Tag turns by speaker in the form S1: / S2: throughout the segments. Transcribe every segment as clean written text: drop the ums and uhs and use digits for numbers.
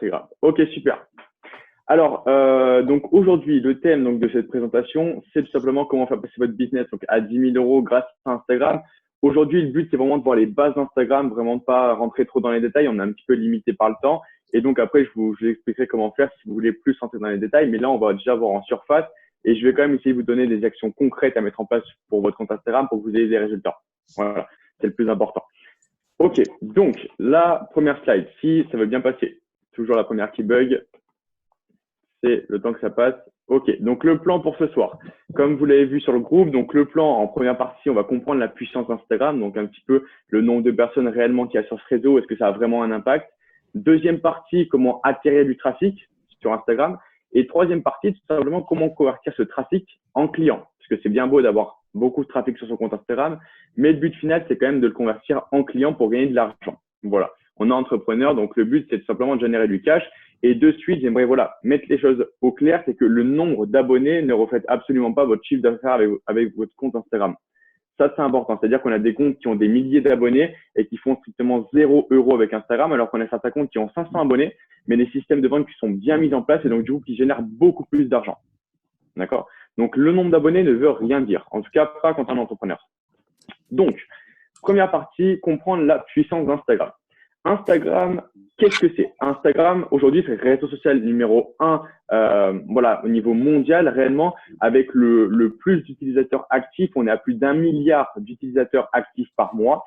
S1: C'est grave. Ok, super. Alors, donc aujourd'hui, le thème donc, de cette présentation, c'est tout simplement comment faire passer votre business donc, à 10 000 € grâce à Instagram. Aujourd'hui, le but, c'est vraiment de voir les bases d'Instagram, vraiment de pas rentrer trop dans les détails. On est un petit peu limité par le temps. Et donc, après, je vous expliquerai comment faire si vous voulez plus rentrer dans les détails. Mais là, on va déjà voir en surface. Et je vais quand même essayer de vous donner des actions concrètes à mettre en place pour votre compte Instagram pour que vous ayez des résultats. Voilà, c'est le plus important. Ok, donc la première slide, si ça veut bien passer. Toujours la première qui bug, c'est le temps que ça passe. Ok, donc le plan pour ce soir. Comme vous l'avez vu sur le groupe, donc le plan en première partie, on va comprendre la puissance d'Instagram, donc un petit peu le nombre de personnes réellement qu'il y a sur ce réseau, est-ce que ça a vraiment un impact. Deuxième partie, comment attirer du trafic sur Instagram. Et troisième partie, tout simplement, comment convertir ce trafic en client. Parce que c'est bien beau d'avoir beaucoup de trafic sur son compte Instagram, mais le but final, c'est quand même de le convertir en client pour gagner de l'argent. Voilà, on est entrepreneur, donc le but, c'est tout simplement de générer du cash. Et de suite, j'aimerais voilà, mettre les choses au clair, c'est que le nombre d'abonnés ne reflète absolument pas votre chiffre d'affaires avec votre compte Instagram. Ça, c'est important. C'est-à-dire qu'on a des comptes qui ont des milliers d'abonnés et qui font strictement 0 € avec Instagram, alors qu'on a certains comptes qui ont 500 abonnés, mais des systèmes de vente qui sont bien mis en place et donc du coup qui génèrent beaucoup plus d'argent. D'accord? Donc, le nombre d'abonnés ne veut rien dire. En tout cas, pas quand on est entrepreneur. Donc, première partie, comprendre la puissance d'Instagram. Instagram, qu'est-ce que c'est? Instagram, aujourd'hui, c'est le réseau social numéro 1 voilà, au niveau mondial, réellement, avec le plus d'utilisateurs actifs. On est à plus d'1 milliard d'utilisateurs actifs par mois,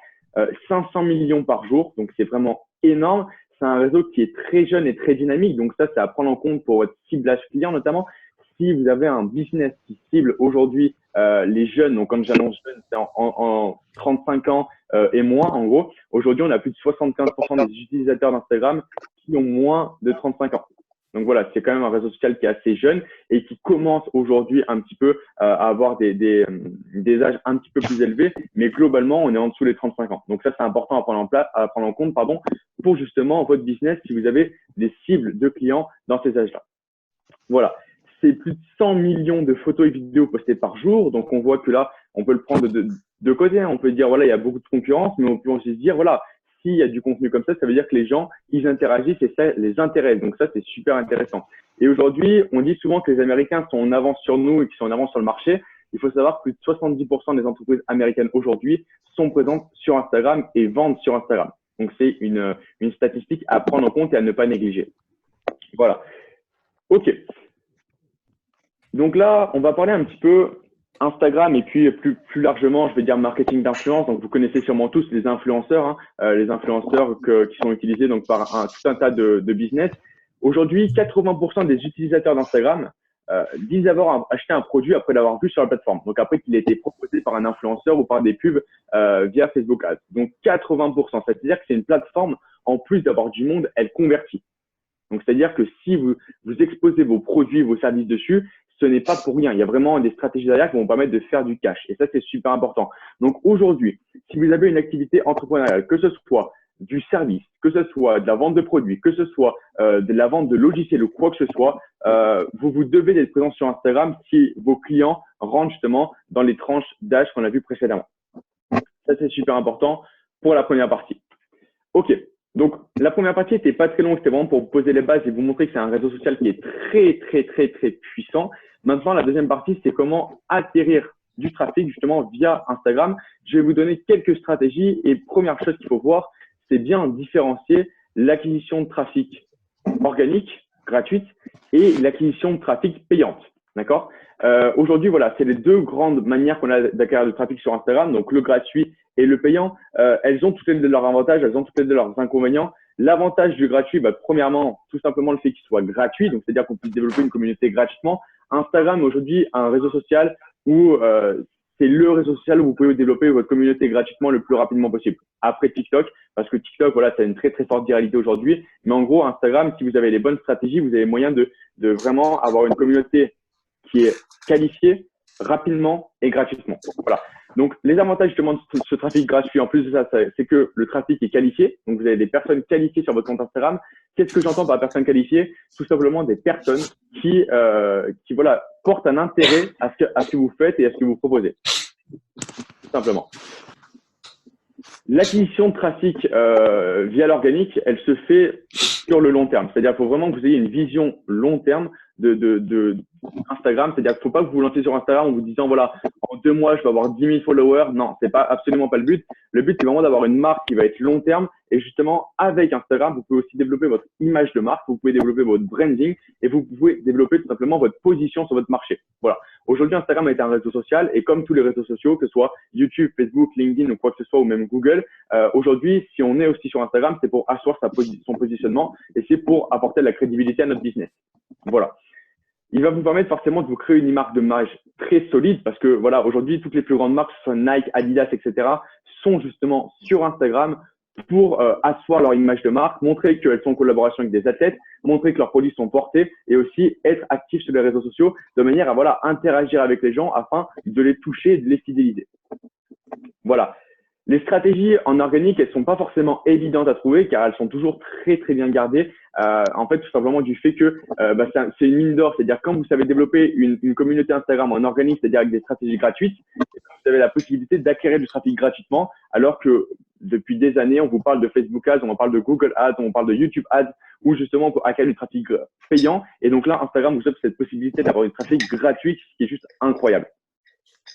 S1: 500 millions par jour. Donc, c'est vraiment énorme. C'est un réseau qui est très jeune et très dynamique. Donc, ça, c'est à prendre en compte pour votre ciblage client, notamment. Si vous avez un business qui cible aujourd'hui les jeunes, donc quand j'annonce jeunes, c'est en 35 ans et moins, en gros. Aujourd'hui, on a plus de 75% des utilisateurs d'Instagram qui ont moins de 35 ans. Donc voilà, c'est quand même un réseau social qui est assez jeune et qui commence aujourd'hui un petit peu à avoir des âges un petit peu plus élevés, mais globalement, on est en dessous des 35 ans. Donc ça, c'est important à prendre en compte, pardon, pour justement votre business si vous avez des cibles de clients dans ces âges-là. Voilà. C'est plus de 100 millions de photos et vidéos postées par jour. Donc, on voit que là, on peut le prendre de côté. On peut dire, voilà, il y a beaucoup de concurrence, mais on peut aussi se dire, voilà, s'il y a du contenu comme ça veut dire que les gens, ils interagissent et ça les intéresse. Donc, ça, c'est super intéressant. Et aujourd'hui, on dit souvent que les Américains sont en avance sur nous et qu'ils sont en avance sur le marché. Il faut savoir que plus de 70% des entreprises américaines aujourd'hui sont présentes sur Instagram et vendent sur Instagram. Donc, c'est une statistique à prendre en compte et à ne pas négliger. Voilà. OK. Donc là, on va parler un petit peu Instagram et puis plus largement, je vais dire marketing d'influence. Donc, vous connaissez sûrement tous les influenceurs, les influenceurs qui sont utilisés donc par tout un tas de business. Aujourd'hui, 80% des utilisateurs d'Instagram disent avoir acheté un produit après l'avoir vu sur la plateforme. Donc, après qu'il ait été proposé par un influenceur ou par des pubs via Facebook Ads. Donc, 80%. C'est-à-dire que c'est une plateforme, en plus d'avoir du monde, elle convertit. Donc, c'est-à-dire que si vous exposez vos produits, vos services dessus, ce n'est pas pour rien. Il y a vraiment des stratégies derrière qui vont permettre de faire du cash. Et ça, c'est super important. Donc, aujourd'hui, si vous avez une activité entrepreneuriale, que ce soit du service, que ce soit de la vente de produits, que ce soit de la vente de logiciels ou quoi que ce soit, vous devez d'être présent sur Instagram si vos clients rentrent justement dans les tranches d'âge qu'on a vu précédemment. Ça, c'est super important pour la première partie. OK. Donc, la première partie n'était pas très longue, c'était vraiment pour vous poser les bases et vous montrer que c'est un réseau social qui est très, très, très, très puissant. Maintenant, la deuxième partie, c'est comment atterrir du trafic justement via Instagram. Je vais vous donner quelques stratégies et première chose qu'il faut voir, c'est bien différencier l'acquisition de trafic organique, gratuite, et l'acquisition de trafic payante. D'accord? Aujourd'hui, voilà, c'est les deux grandes manières qu'on a d'acquérir du trafic sur Instagram, donc le gratuit et le payant. Elles ont toutes les deux leurs avantages, elles ont toutes les deux leurs inconvénients. L'avantage du gratuit, premièrement, tout simplement le fait qu'il soit gratuit, donc c'est-à-dire qu'on puisse développer une communauté gratuitement. Instagram, aujourd'hui, un réseau social où c'est le réseau social où vous pouvez développer votre communauté gratuitement le plus rapidement possible. Après TikTok, parce que TikTok, voilà, ça a une très, très forte viralité aujourd'hui. Mais en gros, Instagram, si vous avez les bonnes stratégies, vous avez moyen de vraiment avoir une communauté qui est qualifiée rapidement et gratuitement. Voilà. Donc, les avantages justement de ce trafic gratuit, en plus de ça, c'est que le trafic est qualifié. Donc, vous avez des personnes qualifiées sur votre compte Instagram. Qu'est-ce que j'entends par personnes qualifiées? Tout simplement des personnes qui voilà, portent un intérêt à ce que vous faites et à ce que vous proposez. Tout simplement. L'acquisition de trafic via l'organique, elle se fait sur le long terme. C'est-à-dire qu'il faut vraiment que vous ayez une vision long terme de Instagram. C'est-à-dire qu'il ne faut pas que vous vous lancez sur Instagram en vous disant, voilà, en 2 mois, je vais avoir 10 000 followers. Non, c'est pas absolument pas le but. Le but, c'est vraiment d'avoir une marque qui va être long terme. Et justement, avec Instagram, vous pouvez aussi développer votre image de marque, vous pouvez développer votre branding et vous pouvez développer tout simplement votre position sur votre marché. Voilà. Aujourd'hui, Instagram est un réseau social et comme tous les réseaux sociaux, que ce soit YouTube, Facebook, LinkedIn ou quoi que ce soit ou même Google, aujourd'hui, si on est aussi sur Instagram, c'est pour asseoir son positionnement et c'est pour apporter de la crédibilité à notre business. Voilà. Il va vous permettre forcément de vous créer une marque de marge très solide parce que voilà, aujourd'hui, toutes les plus grandes marques, que ce soit Nike, Adidas, etc., sont justement sur Instagram pour asseoir leur image de marque, montrer qu'elles sont en collaboration avec des athlètes, montrer que leurs produits sont portés et aussi être actifs sur les réseaux sociaux de manière à voilà, interagir avec les gens afin de les toucher et de les fidéliser. Voilà. Les stratégies en organique, elles sont pas forcément évidentes à trouver car elles sont toujours très très bien gardées. En fait, tout simplement du fait que c'est une mine d'or. C'est-à-dire quand vous savez développer une communauté Instagram en organique, c'est-à-dire avec des stratégies gratuites, vous avez la possibilité d'acquérir du trafic gratuitement, alors que depuis des années, on vous parle de Facebook Ads, on parle de Google Ads, on parle de YouTube Ads, où justement on peut acquérir du trafic payant. Et donc là, Instagram vous offre cette possibilité d'avoir du trafic gratuit, ce qui est juste incroyable.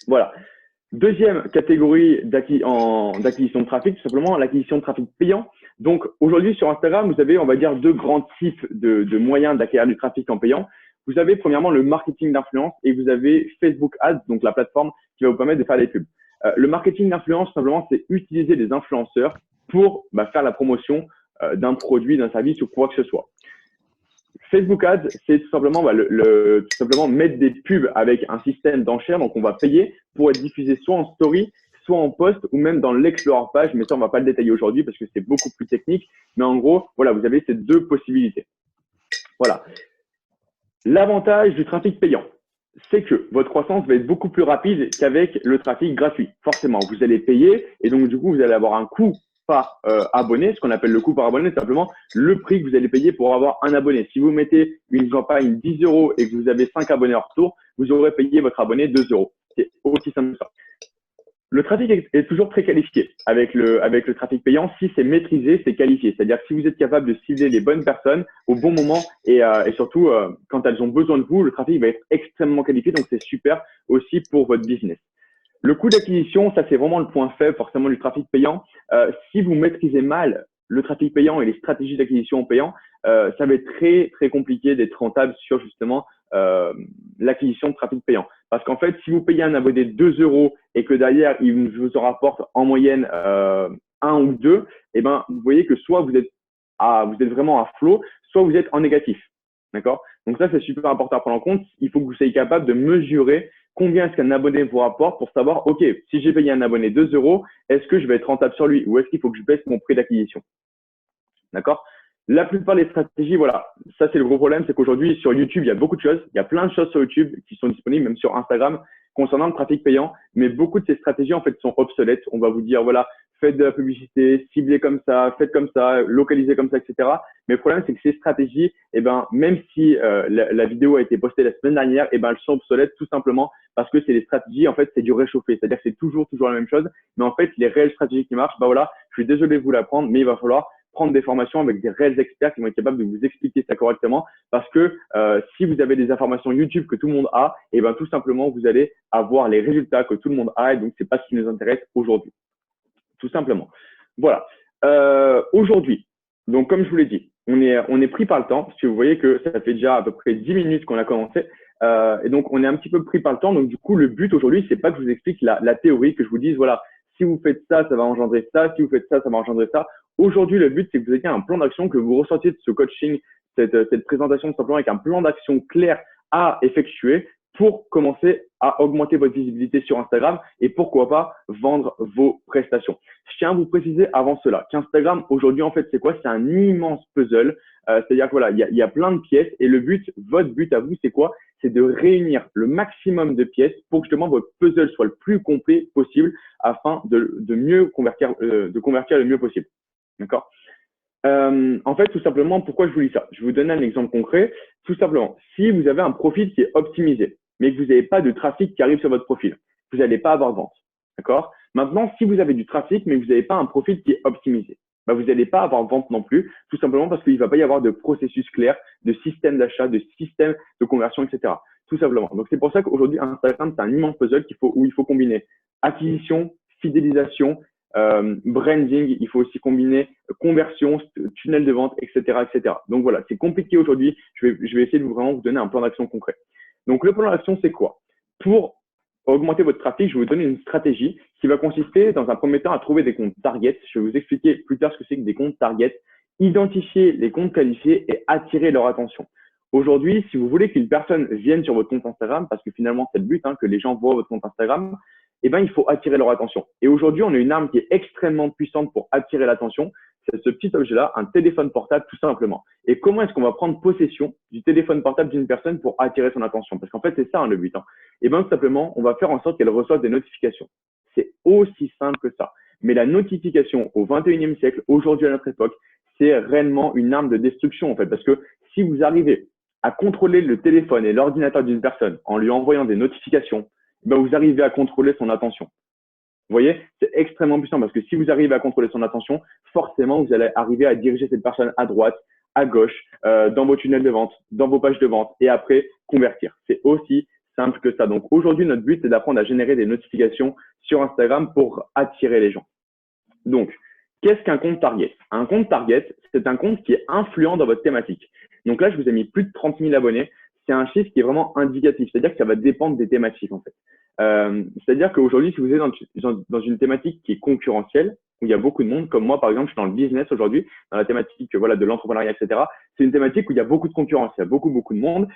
S1: Voilà. Deuxième catégorie d'acquisition de trafic, tout simplement l'acquisition de trafic payant. Donc aujourd'hui sur Instagram, vous avez, on va dire, 2 grands types de moyens d'acquérir du trafic en payant. Vous avez premièrement le marketing d'influence et vous avez Facebook Ads, donc la plateforme qui va vous permettre de faire des pubs. Le marketing d'influence, simplement, c'est utiliser des influenceurs pour faire la promotion d'un produit, d'un service ou quoi que ce soit. Facebook Ads, c'est tout simplement, tout simplement mettre des pubs avec un système d'enchères. Donc, on va payer pour être diffusé soit en story, soit en post ou même dans l'explore page. Mais ça, on va pas le détailler aujourd'hui parce que c'est beaucoup plus technique. Mais en gros, voilà, vous avez ces 2 possibilités. Voilà. L'avantage du trafic payant, c'est que votre croissance va être beaucoup plus rapide qu'avec le trafic gratuit. Forcément, vous allez payer et donc, du coup, vous allez avoir un coût par abonné. Ce qu'on appelle le coût par abonné, c'est simplement le prix que vous allez payer pour avoir un abonné. Si vous mettez une campagne 10 € et que vous avez 5 abonnés en retour, vous aurez payé votre abonné 2 €. C'est aussi simple que ça. Le trafic est toujours très qualifié avec le trafic payant. Si c'est maîtrisé, c'est qualifié. C'est-à-dire que si vous êtes capable de cibler les bonnes personnes au bon moment et surtout quand elles ont besoin de vous, le trafic va être extrêmement qualifié. Donc, c'est super aussi pour votre business. Le coût d'acquisition, ça c'est vraiment le point faible forcément du trafic payant. Si vous maîtrisez mal le trafic payant et les stratégies d'acquisition payant, ça va être très très compliqué d'être rentable sur justement l'acquisition de trafic payant. Parce qu'en fait, si vous payez un abonné 2 € et que derrière il vous en rapporte en moyenne 1 ou 2, eh ben vous voyez que soit vous êtes vraiment à flot, soit vous êtes en négatif. D'accord? Donc ça c'est super important à prendre en compte. Il faut que vous soyez capable de mesurer combien est-ce qu'un abonné vous rapporte pour savoir, OK, si j'ai payé un abonné 2 €, est-ce que je vais être rentable sur lui ou est-ce qu'il faut que je baisse mon prix d'acquisition? D'accord? La plupart des stratégies, voilà, ça c'est le gros problème, c'est qu'aujourd'hui sur YouTube, il y a beaucoup de choses, il y a plein de choses sur YouTube qui sont disponibles, même sur Instagram, concernant le trafic payant, mais beaucoup de ces stratégies en fait sont obsolètes. On va vous dire, voilà, faites de la publicité, ciblez comme ça, faites comme ça, localisez comme ça, etc. Mais le problème, c'est que ces stratégies, même si la vidéo a été postée la semaine dernière, elles sont obsolètes tout simplement parce que c'est des stratégies, en fait, c'est du réchauffé. C'est-à-dire que c'est toujours la même chose. Mais en fait, les réelles stratégies qui marchent, voilà, je suis désolé de vous l'apprendre, mais il va falloir prendre des formations avec des réels experts qui vont être capables de vous expliquer ça correctement parce que si vous avez des informations YouTube que tout le monde a, tout simplement, vous allez avoir les résultats que tout le monde a et donc, c'est pas ce qui nous intéresse aujourd'hui. Tout simplement. Voilà. Aujourd'hui, donc comme je vous l'ai dit, on est pris par le temps parce que vous voyez que ça fait déjà à peu près 10 minutes qu'on a commencé et donc on est un petit peu pris par le temps. Donc du coup, le but aujourd'hui, c'est pas que je vous explique la théorie, que je vous dise voilà, si vous faites ça, ça va engendrer ça, si vous faites ça, ça va engendrer ça. Aujourd'hui, le but, c'est que vous ayez un plan d'action, que vous ressortiez de ce coaching, cette présentation simplement avec un plan d'action clair à effectuer pour commencer à augmenter votre visibilité sur Instagram et pourquoi pas vendre vos prestations. Je tiens à vous préciser avant cela qu'Instagram aujourd'hui en fait c'est quoi? C'est un immense puzzle. C'est-à-dire que voilà, il y a plein de pièces et le but, votre but à vous c'est quoi? C'est de réunir le maximum de pièces pour que justement votre puzzle soit le plus complet possible afin de mieux convertir, de convertir le mieux possible. D'accord? En fait, tout simplement, pourquoi je vous dis ça? Je vais vous donner un exemple concret. Tout simplement, si vous avez un profil qui est optimisé, mais que vous n'avez pas de trafic qui arrive sur votre profil, vous n'allez pas avoir de vente. D'accord? Maintenant, si vous avez du trafic, mais que vous n'avez pas un profil qui est optimisé, bah, vous n'allez pas avoir vente non plus, tout simplement parce qu'il ne va pas y avoir de processus clair, de système d'achat, de système de conversion, etc. Tout simplement. Donc, c'est pour ça qu'aujourd'hui, Instagram, c'est un immense puzzle où il faut combiner acquisition, fidélisation, branding, il faut aussi combiner conversion, tunnel de vente, etc., etc. Donc voilà, c'est compliqué aujourd'hui. Je vais essayer de vraiment vous donner un plan d'action concret. Donc le plan d'action, c'est quoi? Pour augmenter votre trafic, je vais vous donner une stratégie qui va consister dans un premier temps à trouver des comptes target. Je vais vous expliquer plus tard ce que c'est que des comptes target, identifier les comptes qualifiés et attirer leur attention. Aujourd'hui, si vous voulez qu'une personne vienne sur votre compte Instagram, parce que finalement c'est le but, que les gens voient votre compte Instagram, eh ben, il faut attirer leur attention. Et aujourd'hui, on a une arme qui est extrêmement puissante pour attirer l'attention. C'est ce petit objet-là, un téléphone portable, tout simplement. Et comment est-ce qu'on va prendre possession du téléphone portable d'une personne pour attirer son attention? Parce qu'en fait, c'est ça le but. Et bien, tout simplement, on va faire en sorte qu'elle reçoive des notifications. C'est aussi simple que ça. Mais la notification au 21e siècle, aujourd'hui à notre époque, c'est réellement une arme de destruction, en fait. Parce que si vous arrivez à contrôler le téléphone et l'ordinateur d'une personne en lui envoyant des notifications, ben vous arrivez à contrôler son attention. Vous voyez, c'est extrêmement puissant parce que si vous arrivez à contrôler son attention, forcément, vous allez arriver à diriger cette personne à droite, à gauche, dans vos tunnels de vente, dans vos pages de vente et après convertir. C'est aussi simple que ça. Donc aujourd'hui, notre but, c'est d'apprendre à générer des notifications sur Instagram pour attirer les gens. Donc, qu'est-ce qu'un compte target? Un compte target, c'est un compte qui est influent dans votre thématique. Donc là, je vous ai mis plus de 30 000 abonnés. C'est un chiffre qui est vraiment indicatif, c'est-à-dire que ça va dépendre des thématiques en fait. C'est-à-dire qu'aujourd'hui, si vous êtes dans une thématique qui est concurrentielle, où il y a beaucoup de monde, comme moi par exemple, je suis dans le business aujourd'hui, dans la thématique voilà, de l'entrepreneuriat, etc. C'est une thématique où il y a beaucoup de concurrence, il y a beaucoup de monde.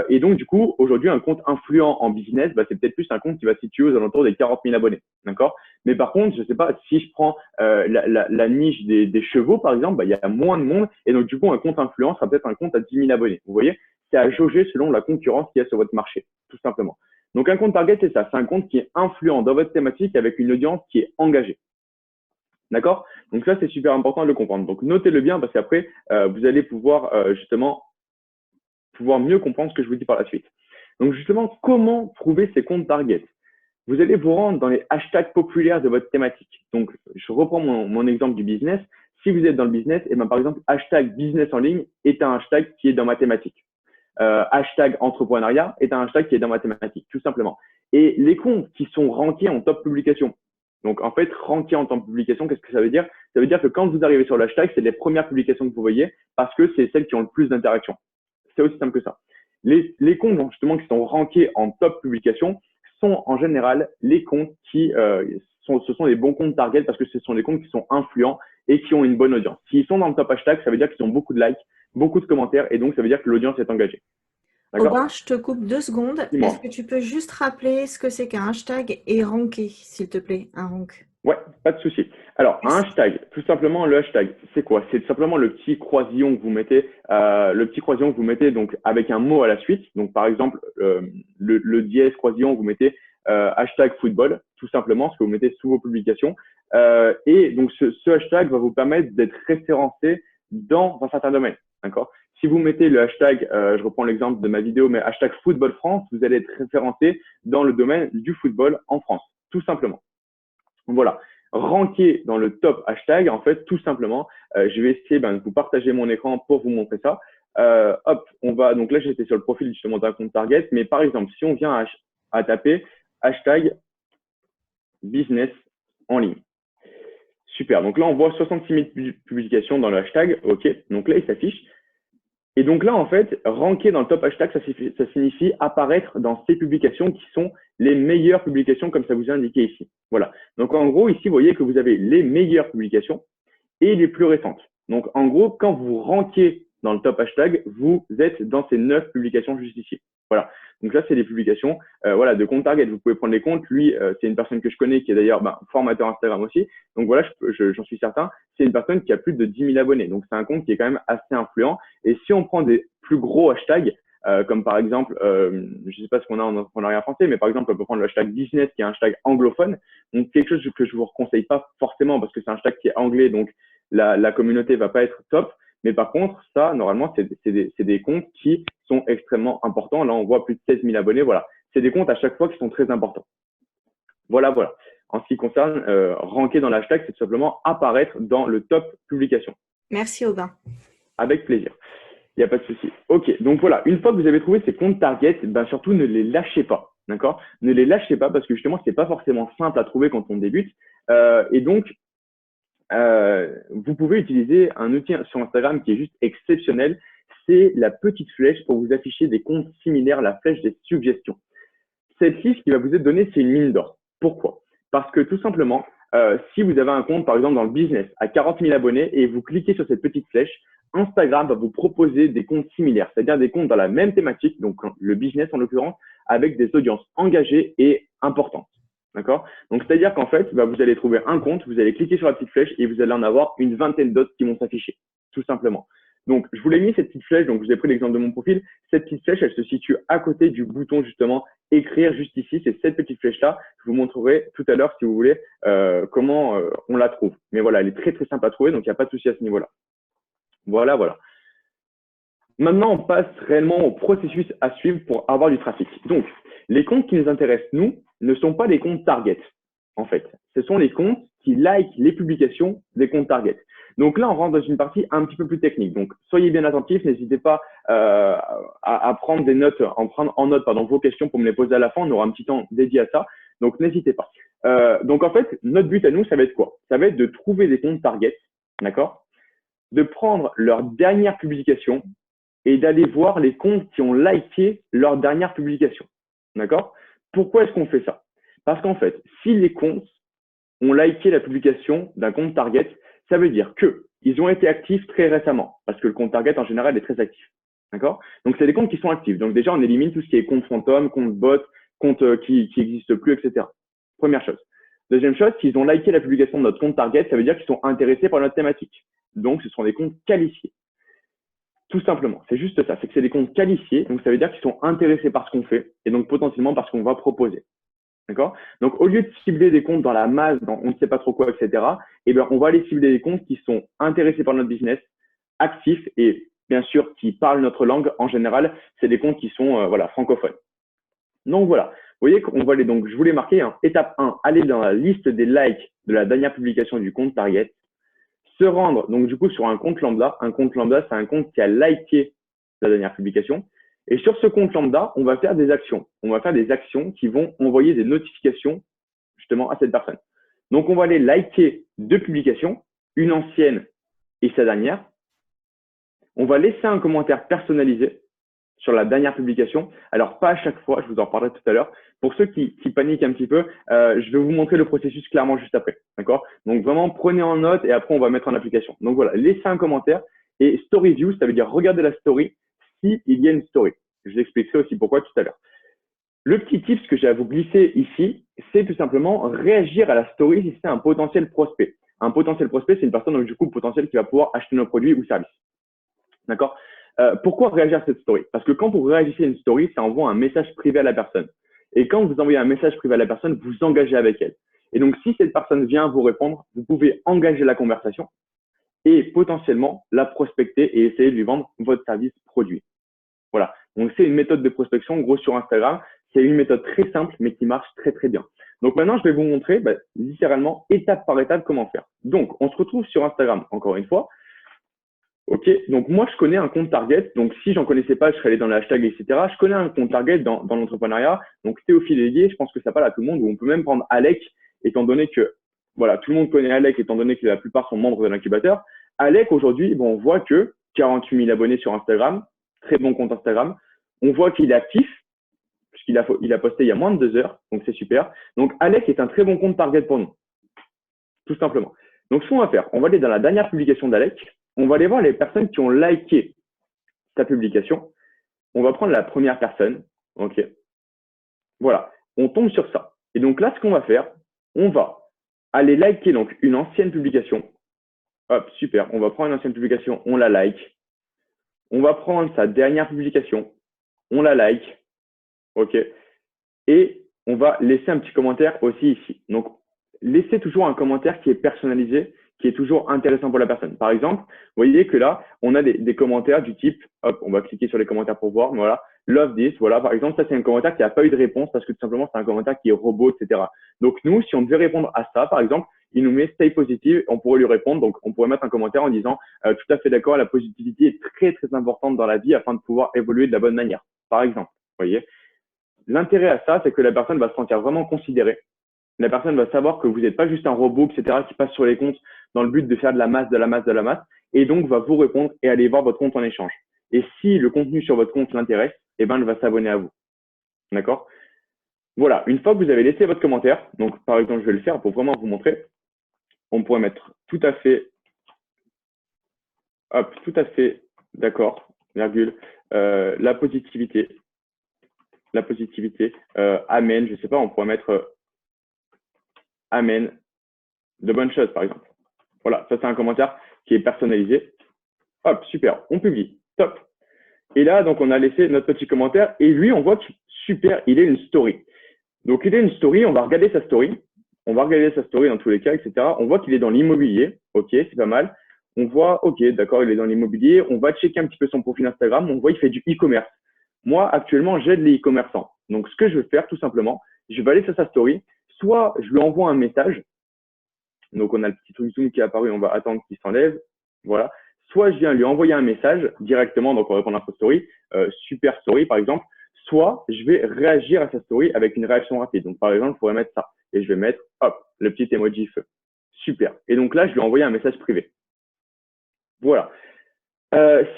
S1: Et donc du coup, aujourd'hui, un compte influent en business, bah, c'est peut-être plus un compte qui va se situer aux alentours des 40 000 abonnés. D'accord? Mais par contre, je sais pas, si je prends la niche des chevaux, par exemple, bah, il y a moins de monde. Et donc du coup, un compte influent sera peut-être un compte à 10 000 abonnés. Vous voyez? C'est à jauger selon la concurrence qu'il y a sur votre marché, tout simplement. Donc, un compte target, c'est ça. C'est un compte qui est influent dans votre thématique avec une audience qui est engagée. D'accord? Donc, ça, c'est super important de le comprendre. Donc, notez-le bien parce qu'après, vous allez pouvoir justement mieux comprendre ce que je vous dis par la suite. Donc, justement, comment trouver ces comptes target? Vous allez vous rendre dans les hashtags populaires de votre thématique. Donc, je reprends mon exemple du business. Si vous êtes dans le business, et ben, par exemple, hashtag business en ligne est un hashtag qui est dans ma thématique. Hashtag entrepreneuriat est un hashtag qui est dans ma thématique, tout simplement. Et les comptes qui sont rankés en top publication. Donc, en fait, rankés en top publication, qu'est-ce que ça veut dire? Ça veut dire que quand vous arrivez sur le hashtag, c'est les premières publications que vous voyez parce que c'est celles qui ont le plus d'interactions. C'est aussi simple que ça. Les comptes, justement, qui sont rankés en top publication sont en général les comptes qui ce sont les bons comptes target parce que ce sont des comptes qui sont influents et qui ont une bonne audience. S'ils sont dans le top hashtag, ça veut dire qu'ils ont beaucoup de likes, beaucoup de commentaires et donc ça veut dire que l'audience est engagée.
S2: Aubin, je te coupe 2 secondes. Est-ce que
S1: Dis-moi.
S2: tu peux juste rappeler ce que c'est qu'un hashtag et ranker, s'il te plaît, un rank?
S1: Ouais, pas de souci. Alors, un
S2: Merci.
S1: hashtag, tout simplement, le hashtag, c'est quoi? C'est tout simplement le petit croisillon que vous mettez donc avec un mot à la suite. Donc, par exemple, le dièse croisillon, vous mettez hashtag football, tout simplement, ce que vous mettez sous vos publications. Et donc, ce hashtag va vous permettre d'être référencé dans un certain domaine. D'accord? Si vous mettez le hashtag, je reprends l'exemple de ma vidéo, mais hashtag football France, vous allez être référencé dans le domaine du football en France, tout simplement. Voilà, ranker dans le top hashtag, en fait, tout simplement, je vais essayer de vous partager mon écran pour vous montrer ça. Hop, on va, donc là, j'étais sur le profil justement d'un compte target, mais par exemple, si on vient à taper hashtag business en ligne. Super, donc là, on voit 66 000 publications dans le hashtag, ok, donc là, il s'affiche. Et donc là, en fait, ranker dans le top hashtag, ça signifie apparaître dans ces publications qui sont les meilleures publications, comme ça vous est indiqué ici. Voilà. Donc en gros, ici, vous voyez que vous avez les meilleures publications et les plus récentes. Donc en gros, quand vous rankez dans le top hashtag, vous êtes dans ces 9 publications juste ici. Voilà. Donc là, c'est des publications voilà, de compte target. Vous pouvez prendre les comptes. Lui, c'est une personne que je connais qui est d'ailleurs formateur Instagram aussi. Donc voilà, j'en suis certain. C'est une personne qui a plus de 10 000 abonnés. Donc c'est un compte qui est quand même assez influent. Et si on prend des plus gros hashtags, comme par exemple, je ne sais pas ce qu'on a en entrepreneuriat français, mais par exemple, on peut prendre le hashtag business qui est un hashtag anglophone. Donc quelque chose que je vous conseille pas forcément parce que c'est un hashtag qui est anglais, donc la communauté va pas être top. Mais par contre, ça, normalement, c'est des comptes qui sont extrêmement importants. Là, on voit plus de 16 000 abonnés. Voilà. C'est des comptes à chaque fois qui sont très importants. Voilà, voilà. en ce qui concerne ranker dans l'hashtag, c'est tout simplement apparaître dans le top publication.
S2: Merci Aubin.
S1: Avec plaisir. Il n'y a pas de souci. OK, donc voilà, une fois que vous avez trouvé ces comptes target, ben surtout ne les lâchez pas. D'accord? Ne les lâchez pas parce que justement, ce n'est pas forcément simple à trouver quand on débute. Et donc, vous pouvez utiliser un outil sur Instagram qui est juste exceptionnel. C'est la petite flèche pour vous afficher des comptes similaires, la flèche des suggestions. Cette liste qui va vous être donnée, c'est une mine d'or. Pourquoi? Parce que tout simplement, si vous avez un compte, par exemple, dans le business à 40 000 abonnés et vous cliquez sur cette petite flèche, Instagram va vous proposer des comptes similaires, c'est-à-dire des comptes dans la même thématique, donc le business en l'occurrence, avec des audiences engagées et importantes. D'accord? Donc, c'est-à-dire qu'en fait, bah, vous allez trouver un compte, vous allez cliquer sur la petite flèche et vous allez en avoir une vingtaine d'autres qui vont s'afficher, tout simplement. Donc, je vous l'ai mis cette petite flèche, donc je vous ai pris l'exemple de mon profil. Cette petite flèche, elle se situe à côté du bouton justement écrire juste ici. C'est cette petite flèche-là. Je vous montrerai tout à l'heure si vous voulez comment on la trouve. Mais voilà, elle est très très simple à trouver, donc il n'y a pas de souci à ce niveau-là. Voilà, voilà. Maintenant, on passe réellement au processus à suivre pour avoir du trafic. Donc, les comptes qui nous intéressent, nous, ne sont pas les comptes target, en fait. Ce sont les comptes qui likent les publications des comptes target. Donc là, on rentre dans une partie un petit peu plus technique. Donc, soyez bien attentifs. N'hésitez pas à prendre des notes, prendre en note vos questions pour me les poser à la fin. On aura un petit temps dédié à ça. Donc, n'hésitez pas. Donc, en fait, notre but à nous, ça va être quoi? Ça va être de trouver des comptes target, d'accord? De prendre leur dernière publication et d'aller voir les comptes qui ont liké leur dernière publication. D'accord? Pourquoi est-ce qu'on fait ça? Parce qu'en fait, si les comptes ont liké la publication d'un compte target, ça veut dire qu'ils ont été actifs très récemment, parce que le compte target en général est très actif. D'accord? Donc, c'est des comptes qui sont actifs. Donc, déjà, on élimine tout ce qui est compte fantôme, compte bot, compte qui n'existe plus, etc. Première chose. Deuxième chose, s'ils ont liké la publication de notre compte target, ça veut dire qu'ils sont intéressés par notre thématique. Donc, ce sont des comptes qualifiés. Tout simplement, c'est juste ça, c'est que c'est des comptes qualifiés, donc ça veut dire qu'ils sont intéressés par ce qu'on fait et donc potentiellement par ce qu'on va proposer. D'accord? Donc, au lieu de cibler des comptes dans la masse, dans on ne sait pas trop quoi, etc., eh bien, on va aller cibler des comptes qui sont intéressés par notre business, actifs et bien sûr qui parlent notre langue. En général, c'est des comptes qui sont voilà, francophones. Donc voilà, vous voyez qu'on va aller, donc je vous l'ai marqué, hein, étape 1, aller dans la liste des likes de la dernière publication du compte target. Se rendre donc du coup sur un compte lambda. Un compte lambda, c'est un compte qui a liké la dernière publication. Et sur ce compte lambda, on va faire des actions. On va faire des actions qui vont envoyer des notifications justement à cette personne. Donc, on va aller liker deux publications, une ancienne et sa dernière. On va laisser un commentaire personnalisé sur la dernière publication. Alors, pas à chaque fois, je vous en parlerai tout à l'heure. Pour ceux qui paniquent un petit peu, je vais vous montrer le processus clairement juste après. D'accord? Donc, vraiment, prenez en note et après, on va mettre en application. Donc, voilà, laissez un commentaire. Et story view, ça veut dire regarder la story s'il y a une story. Je vous expliquerai aussi pourquoi tout à l'heure. Le petit tips que j'ai à vous glisser ici, c'est tout simplement réagir à la story si c'est un potentiel prospect. Un potentiel prospect, c'est une personne, donc, du coup, potentiel qui va pouvoir acheter nos produits ou services. D'accord? Pourquoi réagir à cette story? Parce que quand vous réagissez à une story, ça envoie un message privé à la personne. Et quand vous envoyez un message privé à la personne, vous engagez avec elle. Et donc, si cette personne vient vous répondre, vous pouvez engager la conversation et potentiellement la prospecter et essayer de lui vendre votre service produit. Voilà. Donc, c'est une méthode de prospection, gros sur Instagram. C'est une méthode très simple, mais qui marche très, très bien. Donc, maintenant, je vais vous montrer littéralement étape par étape comment faire. Donc, on se retrouve sur Instagram, encore une fois. OK, donc moi, je connais un compte target. Donc, si j'en connaissais pas, je serais allé dans le hashtag, etc. Je connais un compte target dans l'entrepreneuriat. Donc, Théophile Hélier, je pense que ça parle à tout le monde. Ou on peut même prendre Alec, étant donné que, voilà, tout le monde connaît Alec, étant donné que la plupart sont membres de l'incubateur. Alec, aujourd'hui, on voit que 48 000 abonnés sur Instagram, très bon compte Instagram. On voit qu'il est actif, puisqu'il a posté il y a moins de 2 heures. Donc, c'est super. Donc, Alec est un très bon compte target pour nous, tout simplement. Donc, ce qu'on va faire, on va aller dans la dernière publication d'Alec. On va aller voir les personnes qui ont liké sa publication. On va prendre la première personne. OK. Voilà. On tombe sur ça. Et donc là, ce qu'on va faire, on va aller liker donc une ancienne publication. Hop, super. On va prendre une ancienne publication, on la like. On va prendre sa dernière publication, on la like. OK. Et on va laisser un petit commentaire aussi ici. Donc, laissez toujours un commentaire qui est personnalisé, qui est toujours intéressant pour la personne. Par exemple, vous voyez que là, on a des commentaires du type, hop, on va cliquer sur les commentaires pour voir, voilà, love this, voilà, par exemple, ça c'est un commentaire qui n'a pas eu de réponse parce que tout simplement c'est un commentaire qui est robot, etc. Donc nous, si on devait répondre à ça, par exemple, il nous met stay positive, on pourrait lui répondre, donc on pourrait mettre un commentaire en disant tout à fait d'accord, la positivité est très très importante dans la vie afin de pouvoir évoluer de la bonne manière, par exemple, vous voyez. L'intérêt à ça, c'est que la personne va se sentir vraiment considérée. La personne va savoir que vous n'êtes pas juste un robot, etc., qui passe sur les comptes dans le but de faire de la masse, de la masse, de la masse, et donc va vous répondre et aller voir votre compte en échange. Et si le contenu sur votre compte l'intéresse, eh ben, elle va s'abonner à vous. D'accord? Voilà. Une fois que vous avez laissé votre commentaire, donc par exemple, je vais le faire pour vraiment vous montrer, on pourrait mettre tout à fait, hop, tout à fait d'accord, virgule, la positivité, amen, je sais pas, on pourrait mettre amen, de bonnes choses, par exemple. Voilà, ça c'est un commentaire qui est personnalisé. Hop, super, on publie, top. Et là, donc, on a laissé notre petit commentaire et lui, on voit que super, il est une story. Donc, il est une story, on va regarder sa story. On va regarder sa story dans tous les cas, etc. On voit qu'il est dans l'immobilier. OK, c'est pas mal. On voit, OK, d'accord, il est dans l'immobilier. On va checker un petit peu son profil Instagram. On voit qu'il fait du e-commerce. Moi, actuellement, j'aide les e-commerçants. Donc, ce que je vais faire, tout simplement, je vais aller sur sa story. Soit je lui envoie un message. Donc, on a le petit truc Zoom qui est apparu. On va attendre qu'il s'enlève. Voilà. Soit je viens lui envoyer un message directement, donc on va répondre à sa story, super story par exemple, soit je vais réagir à sa story avec une réaction rapide. Donc par exemple, je pourrais mettre ça et je vais mettre, hop, le petit emoji feu. Super. Et donc là, je lui ai envoyé un message privé. Voilà.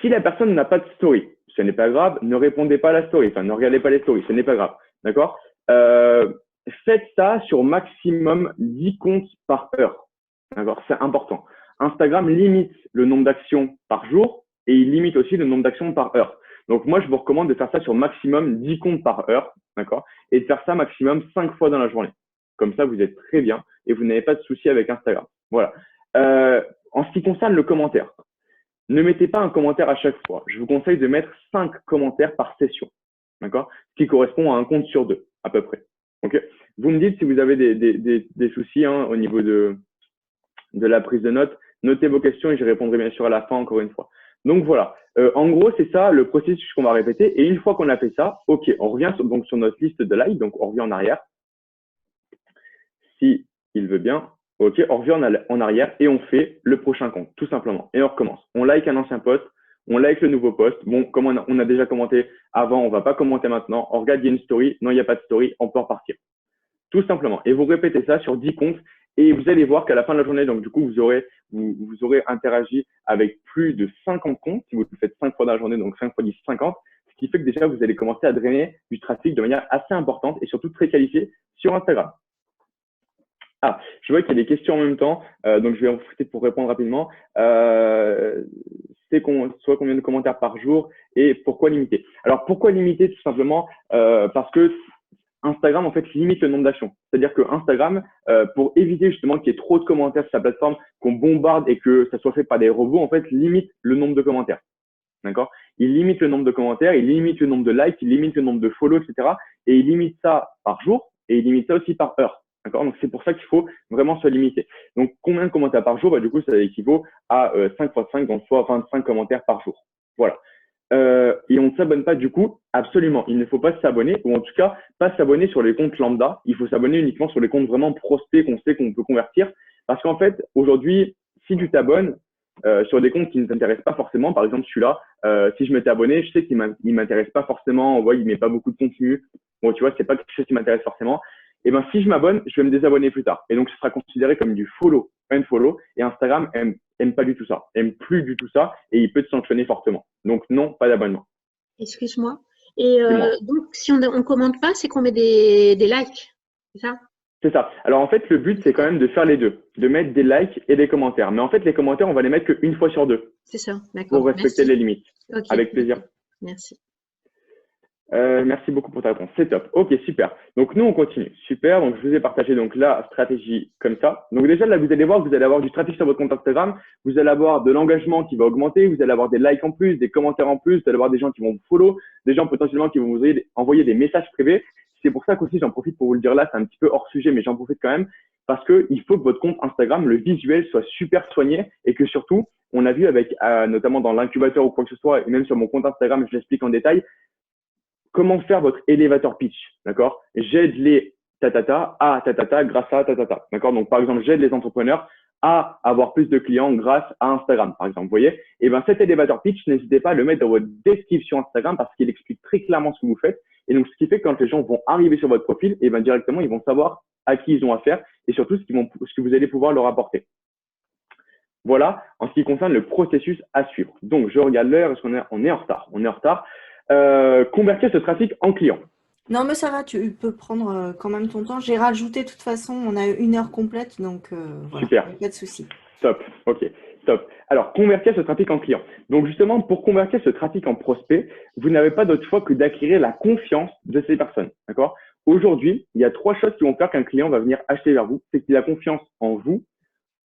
S1: Si la personne n'a pas de story, ce n'est pas grave, ne répondez pas à la story, enfin ne regardez pas les stories, ce n'est pas grave. D'accord? Faites ça sur maximum 10 comptes par heure. D'accord? C'est important. Instagram limite le nombre d'actions par jour et il limite aussi le nombre d'actions par heure. Donc, moi, je vous recommande de faire ça sur maximum 10 comptes par heure, d'accord? Et de faire ça maximum 5 fois dans la journée. Comme ça, vous êtes très bien et vous n'avez pas de souci avec Instagram. Voilà. En ce qui concerne le commentaire, ne mettez pas un commentaire à chaque fois. Je vous conseille de mettre 5 commentaires par session, d'accord? Ce qui correspond à un compte sur 2, à peu près. Ok? Vous me dites si vous avez des soucis hein, au niveau de la prise de notes. Notez vos questions et je répondrai bien sûr à la fin encore une fois. Donc voilà, en gros c'est ça le processus qu'on va répéter et une fois qu'on a fait ça, ok, on revient donc sur notre liste de likes, donc on revient en arrière, si il veut bien, ok, on revient en arrière et on fait le prochain compte, tout simplement, et on recommence. On like un ancien post, on like le nouveau post, bon, comme on a déjà commenté avant, on va pas commenter maintenant, on regarde il y a une story, non il n'y a pas de story, on peut repartir. Tout simplement. Et vous répétez ça sur 10 comptes et vous allez voir qu'à la fin de la journée, donc du coup, vous aurez interagi avec plus de 50 comptes. Si vous le faites 5 fois dans la journée, donc 5 fois 10, 50. Ce qui fait que déjà, vous allez commencer à drainer du trafic de manière assez importante et surtout très qualifiée sur Instagram. Ah, je vois qu'il y a des questions en même temps, donc je vais en profiter pour répondre rapidement. C'est soit combien de commentaires par jour et pourquoi limiter? Alors, pourquoi limiter? Tout simplement parce que Instagram, en fait, limite le nombre d'actions. C'est-à-dire que Instagram, pour éviter justement qu'il y ait trop de commentaires sur sa plateforme, qu'on bombarde et que ça soit fait par des robots, en fait, limite le nombre de commentaires. D'accord? Il limite le nombre de commentaires, il limite le nombre de likes, il limite le nombre de follow, etc. Et il limite ça par jour et il limite ça aussi par heure. D'accord? Donc, c'est pour ça qu'il faut vraiment se limiter. Donc, combien de commentaires par jour? Bah, du coup, ça équivaut à 5 fois 5, donc soit 25 commentaires par jour. Voilà. Et on ne s'abonne pas du coup, absolument. Il ne faut pas s'abonner, ou en tout cas, pas s'abonner sur les comptes lambda. Il faut s'abonner uniquement sur les comptes vraiment prospects qu'on sait qu'on peut convertir. Parce qu'en fait, aujourd'hui, si tu t'abonnes sur des comptes qui ne t'intéressent pas forcément, par exemple celui-là, si je m'étais abonné, je sais qu'il ne m'intéresse pas forcément, on voit, il met pas beaucoup de contenu. Bon, tu vois, c'est pas quelque chose qui m'intéresse forcément. Et ben, si je m'abonne, je vais me désabonner plus tard. Et donc, ce sera considéré comme du follow, unfollow. Et Instagram aime pas du tout ça, aime plus du tout ça, et il peut te sanctionner fortement. Donc, non, pas d'abonnement.
S3: Excuse-moi. Et donc, si on ne commente pas, c'est qu'on met des likes, c'est ça?
S1: C'est ça. Alors, en fait, le but, c'est quand même de faire les deux, de mettre des likes et des commentaires. Mais en fait, les commentaires, on va les mettre qu'une fois sur 2.
S3: C'est ça, d'accord.
S1: Pour respecter les limites.
S3: Okay.
S1: Avec plaisir.
S3: Merci.
S1: Merci beaucoup pour ta réponse. C'est top. Ok, super. Donc, nous, on continue. Super. Donc, je vous ai partagé donc la stratégie comme ça. Donc, déjà, là, vous allez voir que vous allez avoir du trafic sur votre compte Instagram. Vous allez avoir de l'engagement qui va augmenter. Vous allez avoir des likes en plus, des commentaires en plus. Vous allez avoir des gens qui vont vous follow, des gens potentiellement qui vont vous envoyer des messages privés. c'est pour ça qu'aussi j'en profite pour vous le dire là, c'est un petit peu hors sujet, mais j'en profite quand même parce que il faut que votre compte Instagram, le visuel soit super soigné et que surtout, on a vu avec, notamment dans l'incubateur ou quoi que ce soit, et même sur mon compte Instagram, je l'explique en détail, comment faire votre elevator pitch, d'accord? J'aide les tatata à tatata grâce à tatata, d'accord? Donc, par exemple, j'aide les entrepreneurs à avoir plus de clients grâce à Instagram, par exemple, vous voyez? Et ben, cet elevator pitch, n'hésitez pas à le mettre dans votre description Instagram parce qu'il explique très clairement ce que vous faites. Et donc, ce qui fait que quand les gens vont arriver sur votre profil, et ben, directement, ils vont savoir à qui ils ont affaire et surtout ce que vous allez pouvoir leur apporter. Voilà, en ce qui concerne le processus à suivre. Donc, je regarde l'heure, est-ce on est en retard? On est en retard. Convertir ce trafic en client.
S2: Non, mais ça va, tu peux prendre quand même ton temps. J'ai rajouté, de toute façon, on a 1 heure complète, donc voilà,
S1: Super.
S2: pas de souci.
S1: Top. Ok. Top. Alors, convertir ce trafic en client. Donc, justement, pour convertir ce trafic en prospect, vous n'avez pas d'autre choix que d'acquérir la confiance de ces personnes. D'accord? Aujourd'hui, il y a 3 choses qui vont faire qu'un client va venir acheter vers vous. C'est qu'il a confiance en vous,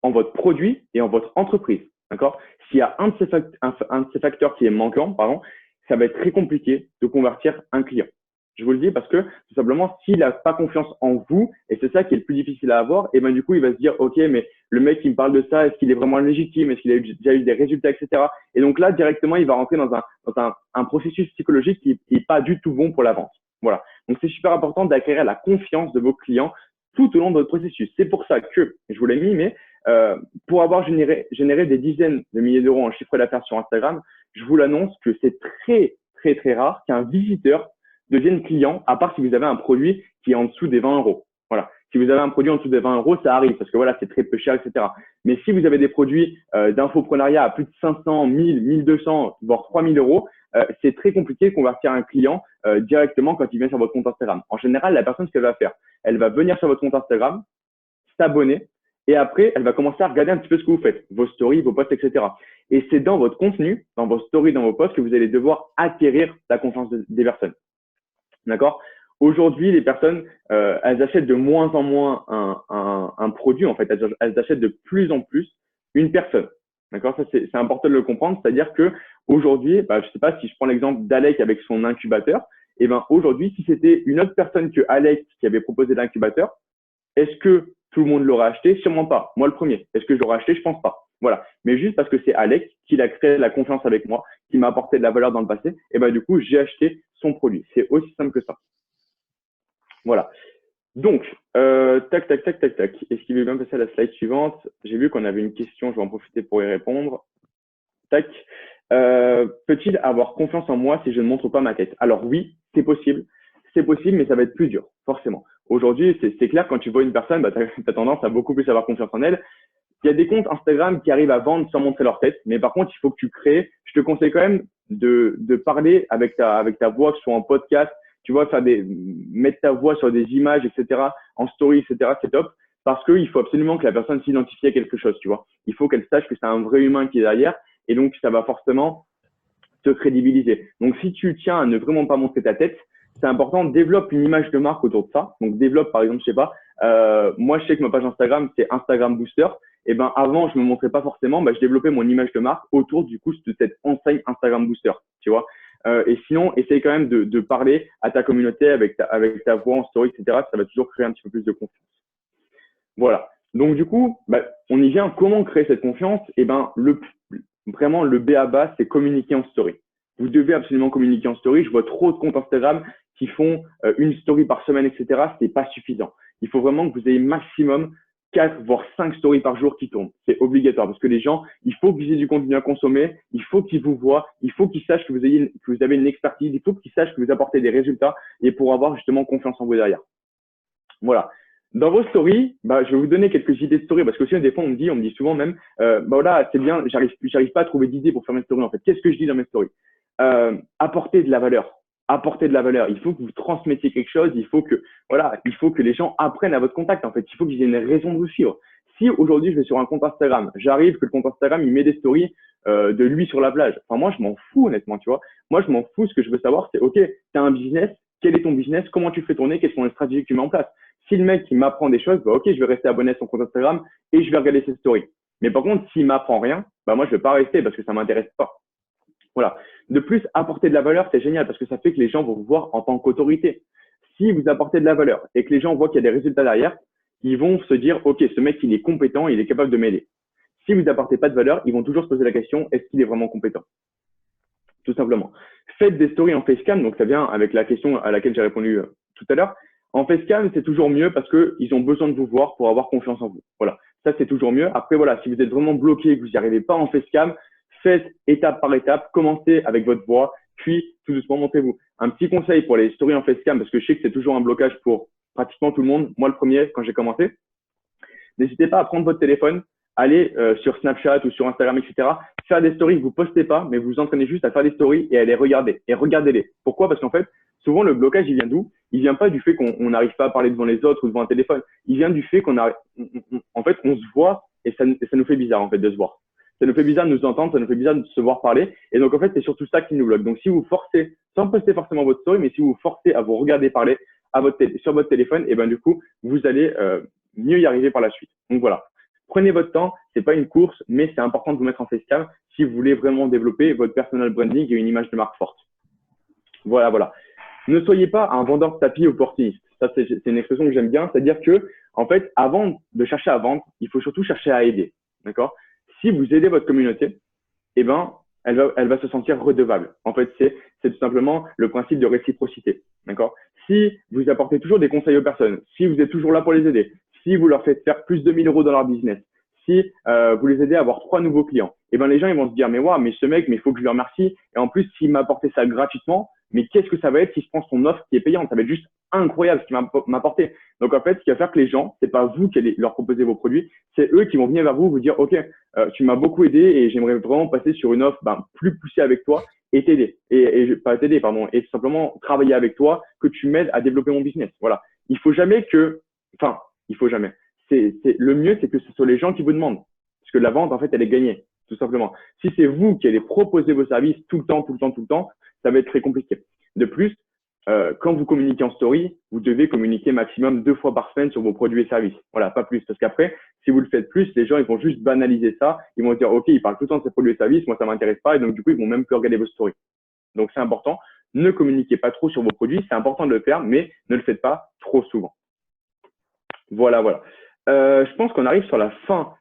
S1: en votre produit et en votre entreprise. D'accord? S'il y a un de ces facteurs qui est manquant, pardon, ça va être très compliqué de convertir un client. Je vous le dis parce que tout simplement, s'il n'a pas confiance en vous, et c'est ça qui est le plus difficile à avoir, et ben du coup, il va se dire, ok, mais le mec qui me parle de ça, est-ce qu'il est vraiment légitime? Est-ce qu'il a déjà eu des résultats, etc. Et donc là, directement, il va rentrer dans un processus psychologique qui n'est pas du tout bon pour la vente. Voilà. Donc c'est super important d'acquérir la confiance de vos clients tout au long de votre processus. C'est pour ça que, je vous l'ai mis, mais pour avoir généré des dizaines de milliers d'euros en chiffre d'affaires sur Instagram, je vous l'annonce que c'est très, très, très rare qu'un visiteur devienne client, à part si vous avez un produit qui est en dessous des 20 euros. Voilà. Si vous avez un produit en dessous des 20 euros, ça arrive parce que voilà, c'est très peu cher, etc. Mais si vous avez des produits d'infoprenariat à plus de 500, 1000, 1200, voire 3000 euros, c'est très compliqué de convertir un client directement quand il vient sur votre compte Instagram. En général, la personne, ce qu'elle va faire, elle va venir sur votre compte Instagram, s'abonner, et après, elle va commencer à regarder un petit peu ce que vous faites, vos stories, vos posts, etc. Et c'est dans votre contenu, dans vos stories, dans vos posts, que vous allez devoir acquérir la confiance des personnes. D'accord? Aujourd'hui, les personnes, elles achètent de moins en moins un produit, en fait. Elles achètent de plus en plus une personne. D'accord? Ça, c'est important de le comprendre. C'est-à-dire que aujourd'hui, je sais pas si je prends l'exemple d'Alec avec son incubateur, et ben aujourd'hui, si c'était une autre personne que Alec qui avait proposé l'incubateur, est-ce que tout le monde l'aurait acheté? Sûrement pas. Moi, le premier. Est-ce que je l'aurais acheté? Je pense pas. Voilà. Mais juste parce que c'est Alex qui a créé la confiance avec moi, qui m'a apporté de la valeur dans le passé, et ben du coup, j'ai acheté son produit. C'est aussi simple que ça. Voilà. Donc, tac, tac, tac, tac, tac. Est-ce qu'il veut bien passer à la slide suivante? J'ai vu qu'on avait une question, je vais en profiter pour y répondre. Tac. Peut-il avoir confiance en moi si je ne montre pas ma tête? Alors oui, c'est possible. C'est possible, mais ça va être plus dur, forcément. Aujourd'hui, c'est clair, quand tu vois une personne, tu as tendance à beaucoup plus avoir confiance en elle. Il y a des comptes Instagram qui arrivent à vendre sans montrer leur tête, mais par contre, il faut que tu crées. Je te conseille quand même de parler avec ta voix, que ce soit en podcast, tu vois, mettre ta voix sur des images, etc., en story, etc., c'est top. Parce qu'il faut absolument que la personne s'identifie à quelque chose, tu vois. Il faut qu'elle sache que c'est un vrai humain qui est derrière, et donc ça va forcément te crédibiliser. Donc, si tu tiens à ne vraiment pas montrer ta tête, c'est important, développe une image de marque autour de ça. Donc, développe, par exemple, je sais pas, moi, je sais que ma page Instagram, c'est Instagram Booster. Et ben, avant, je me montrais pas forcément, je développais mon image de marque autour, du coup, de cette enseigne Instagram Booster, tu vois. Et sinon, essaye quand même de parler à ta communauté avec ta voix en story, etc. Ça va toujours créer un petit peu plus de confiance. Voilà. Donc, du coup, on y vient. Comment créer cette confiance? Et ben, vraiment, le B à bas, c'est communiquer en story. Vous devez absolument communiquer en story. Je vois trop de comptes Instagram qui font une story par semaine, etc. C'est pas suffisant. Il faut vraiment que vous ayez maximum 4 voire 5 stories par jour qui tournent. C'est obligatoire parce que les gens, il faut qu'ils aient du contenu à consommer, il faut qu'ils vous voient, il faut qu'ils sachent que vous avez une expertise, il faut qu'ils sachent que vous apportez des résultats et pour avoir justement confiance en vous derrière. Voilà. Dans vos stories, je vais vous donner quelques idées de stories parce que aussi des fois on me dit souvent même, voilà, c'est bien, j'arrive pas à trouver d'idées pour faire mes stories en fait. Qu'est-ce que je dis dans mes stories? Apporter de la valeur. Apporter de la valeur. Il faut que vous transmettiez quelque chose. Il faut que les gens apprennent à votre contact. En fait, il faut qu'ils aient une raison de vous suivre. Si aujourd'hui je vais sur un compte Instagram, j'arrive que le compte Instagram il met des stories de lui sur la plage. Enfin moi je m'en fous honnêtement, tu vois. Moi je m'en fous. Ce que je veux savoir c'est ok, t'as un business. Quel est ton business? Comment tu le fais tourner? Quelles sont les stratégies que tu mets en place? Si le mec il m'apprend des choses, ok, je vais rester abonné à son compte Instagram et je vais regarder ses stories. Mais par contre, s'il m'apprend rien, moi je vais pas rester parce que ça m'intéresse pas. Voilà. De plus, apporter de la valeur, c'est génial parce que ça fait que les gens vont vous voir en tant qu'autorité. Si vous apportez de la valeur et que les gens voient qu'il y a des résultats derrière, ils vont se dire, OK, ce mec, il est compétent, il est capable de m'aider. Si vous n'apportez pas de valeur, ils vont toujours se poser la question, est-ce qu'il est vraiment compétent? Tout simplement. Faites des stories en facecam, donc ça vient avec la question à laquelle j'ai répondu tout à l'heure. En facecam, c'est toujours mieux parce qu'ils ont besoin de vous voir pour avoir confiance en vous. Voilà, ça c'est toujours mieux. Après, voilà, si vous êtes vraiment bloqué et que vous n'y arrivez pas en facecam, faites étape par étape, commencez avec votre voix, puis tout doucement montez-vous. Un petit conseil pour les stories en facecam, parce que je sais que c'est toujours un blocage pour pratiquement tout le monde, moi le premier quand j'ai commencé, n'hésitez pas à prendre votre téléphone, aller sur Snapchat ou sur Instagram, etc. Faire des stories que vous postez pas, mais vous vous entraînez juste à faire des stories et à les regarder. Et regardez-les. Pourquoi? Parce qu'en fait, souvent le blocage, il vient d'où? Il vient pas du fait qu'on n'arrive pas à parler devant les autres ou devant un téléphone. Il vient du fait en fait, on se voit et ça nous fait bizarre en fait de se voir. Ça nous fait bizarre de nous entendre, ça nous fait bizarre de se voir parler. Et donc en fait, c'est surtout ça qui nous bloque. Donc si vous forcez, sans poster forcément votre story, mais si vous forcez à vous regarder parler sur votre téléphone, et ben du coup, vous allez mieux y arriver par la suite. Donc voilà. Prenez votre temps, c'est pas une course, mais c'est important de vous mettre en facecam si vous voulez vraiment développer votre personal branding et une image de marque forte. Voilà, voilà. Ne soyez pas un vendeur de tapis opportuniste. Ça, c'est une expression que j'aime bien. C'est-à-dire que, en fait, avant de chercher à vendre, il faut surtout chercher à aider. D'accord? Si vous aidez votre communauté, eh ben, elle va se sentir redevable. En fait, c'est tout simplement le principe de réciprocité. D'accord? Si vous apportez toujours des conseils aux personnes, si vous êtes toujours là pour les aider, si vous leur faites faire plus de 1000 euros dans leur business, si vous les aidez à avoir 3 nouveaux clients, eh ben les gens ils vont se dire mais waouh, mais ce mec, mais il faut que je lui remercie. Et en plus, s'il m'a apporté ça gratuitement, mais qu'est-ce que ça va être s'il se prend son offre qui est payante? Ça va être juste incroyable ce qu'il m'a apporté. Donc en fait, ce qui va faire que les gens, c'est pas vous qui allez leur proposer vos produits, c'est eux qui vont venir vers vous, vous dire ok, tu m'as beaucoup aidé et j'aimerais vraiment passer sur une offre plus poussée avec toi et t'aider et pas t'aider pardon et tout simplement travailler avec toi, que tu m'aides à développer mon business. Voilà. Il faut jamais il faut jamais. Le mieux, c'est que ce soit les gens qui vous demandent. Parce que la vente, en fait, elle est gagnée, tout simplement. Si c'est vous qui allez proposer vos services tout le temps, ça va être très compliqué. De plus, quand vous communiquez en story, vous devez communiquer maximum 2 fois par semaine sur vos produits et services. Voilà, pas plus. Parce qu'après, si vous le faites plus, les gens, ils vont juste banaliser ça. Ils vont dire, OK, il parle tout le temps de ses produits et services. Moi, ça m'intéresse pas. Et donc, du coup, ils vont même plus regarder vos stories. Donc, c'est important. Ne communiquez pas trop sur vos produits. C'est important de le faire, mais ne le faites pas trop souvent. Voilà, voilà. Je pense qu'on arrive sur la fin.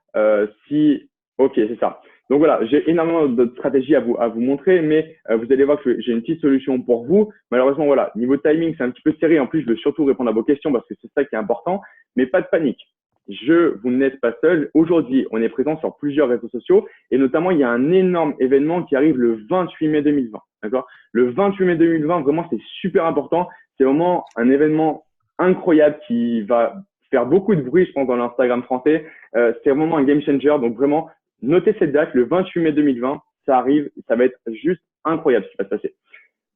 S1: Ok, c'est ça. Donc voilà, j'ai énormément de stratégies à vous montrer, mais vous allez voir que j'ai une petite solution pour vous. Malheureusement, voilà, niveau timing, c'est un petit peu serré. En plus, je veux surtout répondre à vos questions parce que c'est ça qui est important. Mais pas de panique. Vous n'êtes pas seul. Aujourd'hui, on est présent sur plusieurs réseaux sociaux et notamment, il y a un énorme événement qui arrive le 28 mai 2020. D'accord? Le 28 mai 2020, vraiment, c'est super important. C'est vraiment un événement incroyable qui va faire beaucoup de bruit, je pense, dans l'Instagram français. C'est vraiment un game changer. Donc vraiment, notez cette date, le 28 mai 2020, ça arrive, ça va être juste incroyable ce qui va se passer.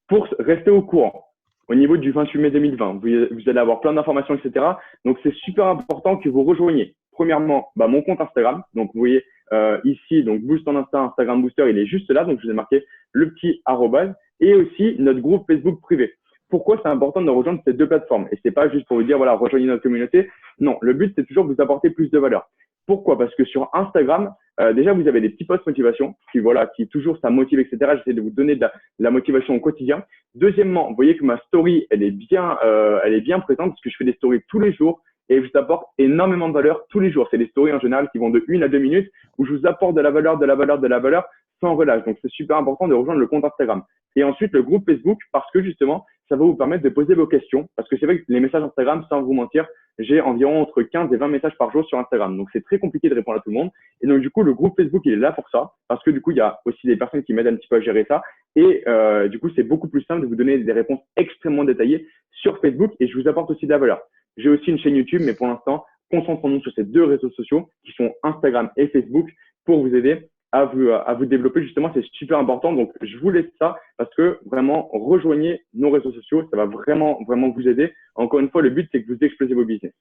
S1: Pour rester au courant, au niveau du 28 mai 2020, vous allez avoir plein d'informations, etc. Donc, c'est super important que vous rejoigniez. Premièrement, mon compte Instagram. Donc, vous voyez ici, donc Boost en Instagram Booster, il est juste là. Donc, je vous ai marqué le petit arrobase et aussi notre groupe Facebook privé. Pourquoi c'est important de rejoindre ces 2 plateformes? Et c'est pas juste pour vous dire, voilà, rejoignez notre communauté. Non, le but, c'est toujours de vous apporter plus de valeur. Pourquoi? Parce que sur Instagram, déjà, vous avez des petits posts motivation qui toujours, ça motive, etc. J'essaie de vous donner de la motivation au quotidien. Deuxièmement, vous voyez que ma story, elle est bien présente parce que je fais des stories tous les jours et je vous apporte énormément de valeur tous les jours. C'est des stories en général qui vont de 1 à 2 minutes où je vous apporte de la valeur sans relâche. Donc, c'est super important de rejoindre le compte Instagram. Et ensuite, le groupe Facebook parce que justement, ça va vous permettre de poser vos questions parce que c'est vrai que les messages Instagram, sans vous mentir, j'ai environ entre 15 et 20 messages par jour sur Instagram. Donc, c'est très compliqué de répondre à tout le monde. Et donc, du coup, le groupe Facebook, il est là pour ça parce que du coup, il y a aussi des personnes qui m'aident un petit peu à gérer ça. Et du coup, c'est beaucoup plus simple de vous donner des réponses extrêmement détaillées sur Facebook et je vous apporte aussi de la valeur. J'ai aussi une chaîne YouTube, mais pour l'instant, concentrons-nous sur ces 2 réseaux sociaux qui sont Instagram et Facebook pour vous aider à vous développer. Justement, c'est super important. Donc, je vous laisse ça parce que vraiment, rejoignez nos réseaux sociaux. Ça va vraiment, vraiment vous aider. Encore une fois, le but, c'est que vous explosez vos business.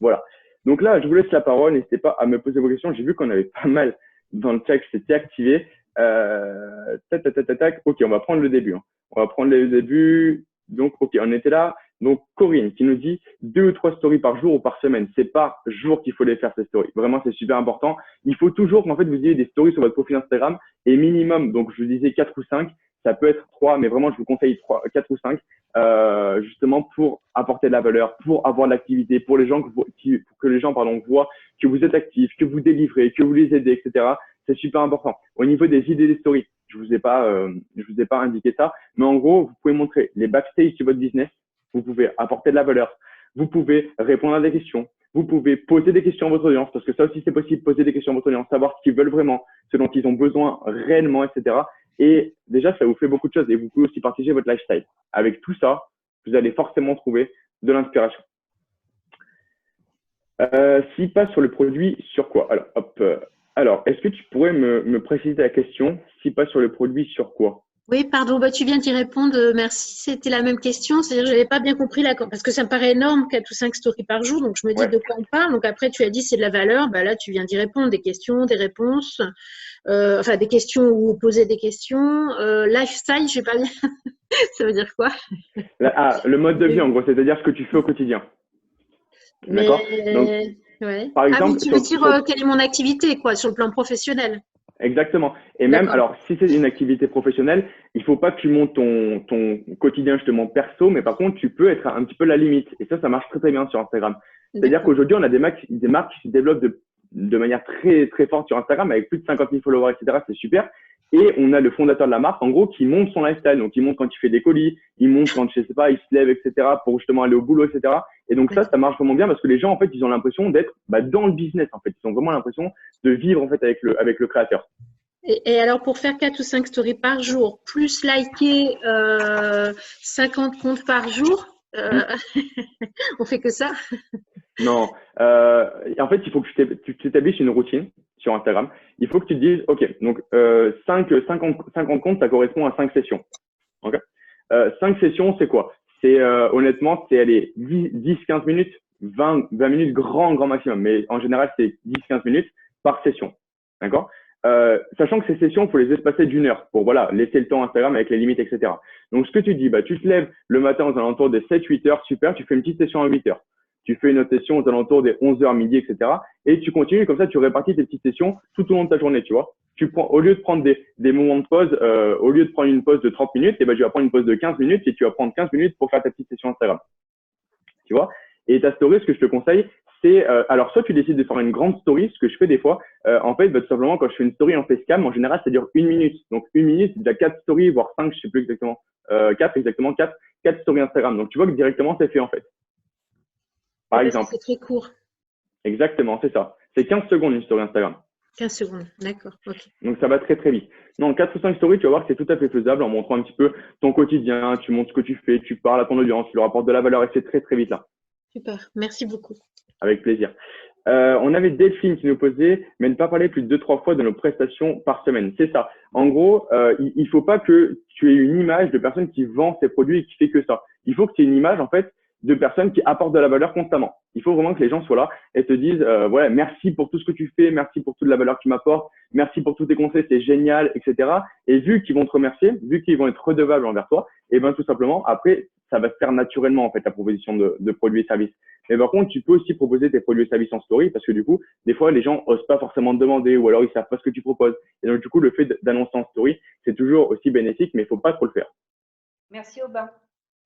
S1: Voilà. Donc là, je vous laisse la parole. N'hésitez pas à me poser vos questions. J'ai vu qu'on avait pas mal dans le chat qui s'était activé. Ok, on va prendre le début. On va prendre le début. Donc, ok, on était là. Donc, Corinne qui nous dit 2 ou 3 stories par jour ou par semaine. C'est pas jour qu'il faut les faire, ces stories. Vraiment, c'est super important. Il faut toujours qu'en fait, vous ayez des stories sur votre profil Instagram et minimum, donc je vous disais 4 ou 5. Ça peut être 3, mais vraiment, je vous conseille 3, 4 ou 5, justement pour apporter de la valeur, pour avoir de l'activité, pour les gens pour que les gens, pardon, voient que vous êtes actifs, que vous délivrez, que vous les aidez, etc. C'est super important. Au niveau des idées des stories, je vous ai pas indiqué ça, mais en gros, vous pouvez montrer les backstage de votre business, vous pouvez apporter de la valeur, vous pouvez répondre à des questions, vous pouvez poser des questions à votre audience, parce que ça aussi c'est possible, poser des questions à votre audience, savoir ce qu'ils veulent vraiment, ce dont ils ont besoin réellement, etc. Et déjà, ça vous fait beaucoup de choses et vous pouvez aussi partager votre lifestyle. Avec tout ça, vous allez forcément trouver de l'inspiration. S'il passe sur le produit, sur quoi? Alors, hop. Alors, est-ce que tu pourrais me préciser la question? S'il passe sur le produit, sur quoi?
S3: Oui, pardon, bah, tu viens d'y répondre. Merci, c'était la même question. C'est-à-dire, je n'avais pas bien compris parce que ça me paraît énorme, 4 ou 5 stories par jour. Donc, je me dis de quoi on parle. Donc, après, tu as dit c'est de la valeur. Bah, là, tu viens d'y répondre. Des questions, des réponses. Enfin, des questions ou poser des questions. Lifestyle, je sais pas bien. Ça veut dire quoi?
S1: Le mode de vie, en gros, c'est-à-dire ce que tu fais au quotidien. D'accord? Donc,
S3: ouais.
S1: par exemple,
S3: oui, tu veux dire quelle est mon activité, quoi, sur le plan professionnel?
S1: Exactement. Et même, alors, si c'est une activité professionnelle, il faut pas que tu montes ton quotidien justement perso, mais par contre, tu peux être un petit peu la limite. Et ça marche très, très bien sur Instagram. C'est-à-dire qu'aujourd'hui, on a des marques qui se développent de manière très, très forte sur Instagram avec plus de 50 000 followers, etc. C'est super. Et on a le fondateur de la marque, en gros, qui montre son lifestyle. Donc, il montre quand il fait des colis, il montre quand, je sais pas, il se lève, etc. pour justement aller au boulot, etc. Et donc, ça marche vraiment bien parce que les gens, en fait, ils ont l'impression d'être dans le business, en fait. Ils ont vraiment l'impression de vivre, en fait, avec le créateur.
S3: Et alors, pour faire 4 ou 5 stories par jour, plus liker 50 comptes par jour, on fait que ça?
S1: Non. En fait, il faut que tu t'établisses une routine sur Instagram. Il faut que tu te dises, OK, donc 50 comptes, ça correspond à 5 sessions. OK? 5 sessions, c'est quoi? C'est honnêtement, c'est aller 10-15 minutes, 20 minutes grand maximum. Mais en général, c'est 10-15 minutes par session. D'accord? Sachant que ces sessions, il faut les espacer d'1 heure pour laisser le temps à Instagram avec les limites, etc. Donc, ce que tu dis, tu te lèves le matin aux alentours des 7-8 heures, super, tu fais une petite session à 8 heures. Tu fais une autre session aux alentours des 11 heures, midi, etc. Et tu continues comme ça, tu répartis tes petites sessions tout au long de ta journée, tu vois. Au lieu de prendre des moments de pause, au lieu de prendre une pause de 30 minutes, tu vas prendre une pause de 15 minutes et tu vas prendre 15 minutes pour faire ta petite session Instagram. Tu vois. Et ta story, ce que je te conseille, c'est, alors soit tu décides de faire une grande story, ce que je fais des fois, en fait, tout simplement, quand je fais une story en facecam, en général, ça dure 1 minute. Donc, 1 minute, c'est déjà 4 stories, voire 5, je sais plus exactement, 4 stories Instagram. Donc, tu vois que directement, c'est fait, en fait. Par exemple.
S3: C'est très court.
S1: Exactement, c'est ça. C'est 15 secondes une story Instagram.
S3: 15 secondes, d'accord. Okay.
S1: Donc, ça va très, très vite. Non, 4 ou 5 stories, tu vas voir que c'est tout à fait faisable en montrant un petit peu ton quotidien, tu montres ce que tu fais, tu parles à ton audience, tu leur apportes de la valeur et c'est très, très vite là.
S3: Super, merci beaucoup.
S1: Avec plaisir. On avait Delphine qui nous posait, mais ne pas parler plus de 2-3 fois de nos prestations par semaine. C'est ça. En gros, il faut pas que tu aies une image de personne qui vend ses produits et qui fait que ça. Il faut que tu aies une image, en fait, de personnes qui apportent de la valeur constamment. Il faut vraiment que les gens soient là et te disent, ouais, merci pour tout ce que tu fais, merci pour toute la valeur que tu m'apportes, merci pour tous tes conseils, c'est génial, etc. Et vu qu'ils vont te remercier, vu qu'ils vont être redevables envers toi, et tout simplement, après, ça va se faire naturellement, en fait, la proposition de produits et services. Mais par contre, tu peux aussi proposer tes produits et services en story parce que du coup, des fois, les gens osent pas forcément te demander ou alors ils savent pas ce que tu proposes. Et donc, du coup, le fait d'annoncer en story, c'est toujours aussi bénéfique, mais il faut pas trop le faire.
S2: Merci Aubin.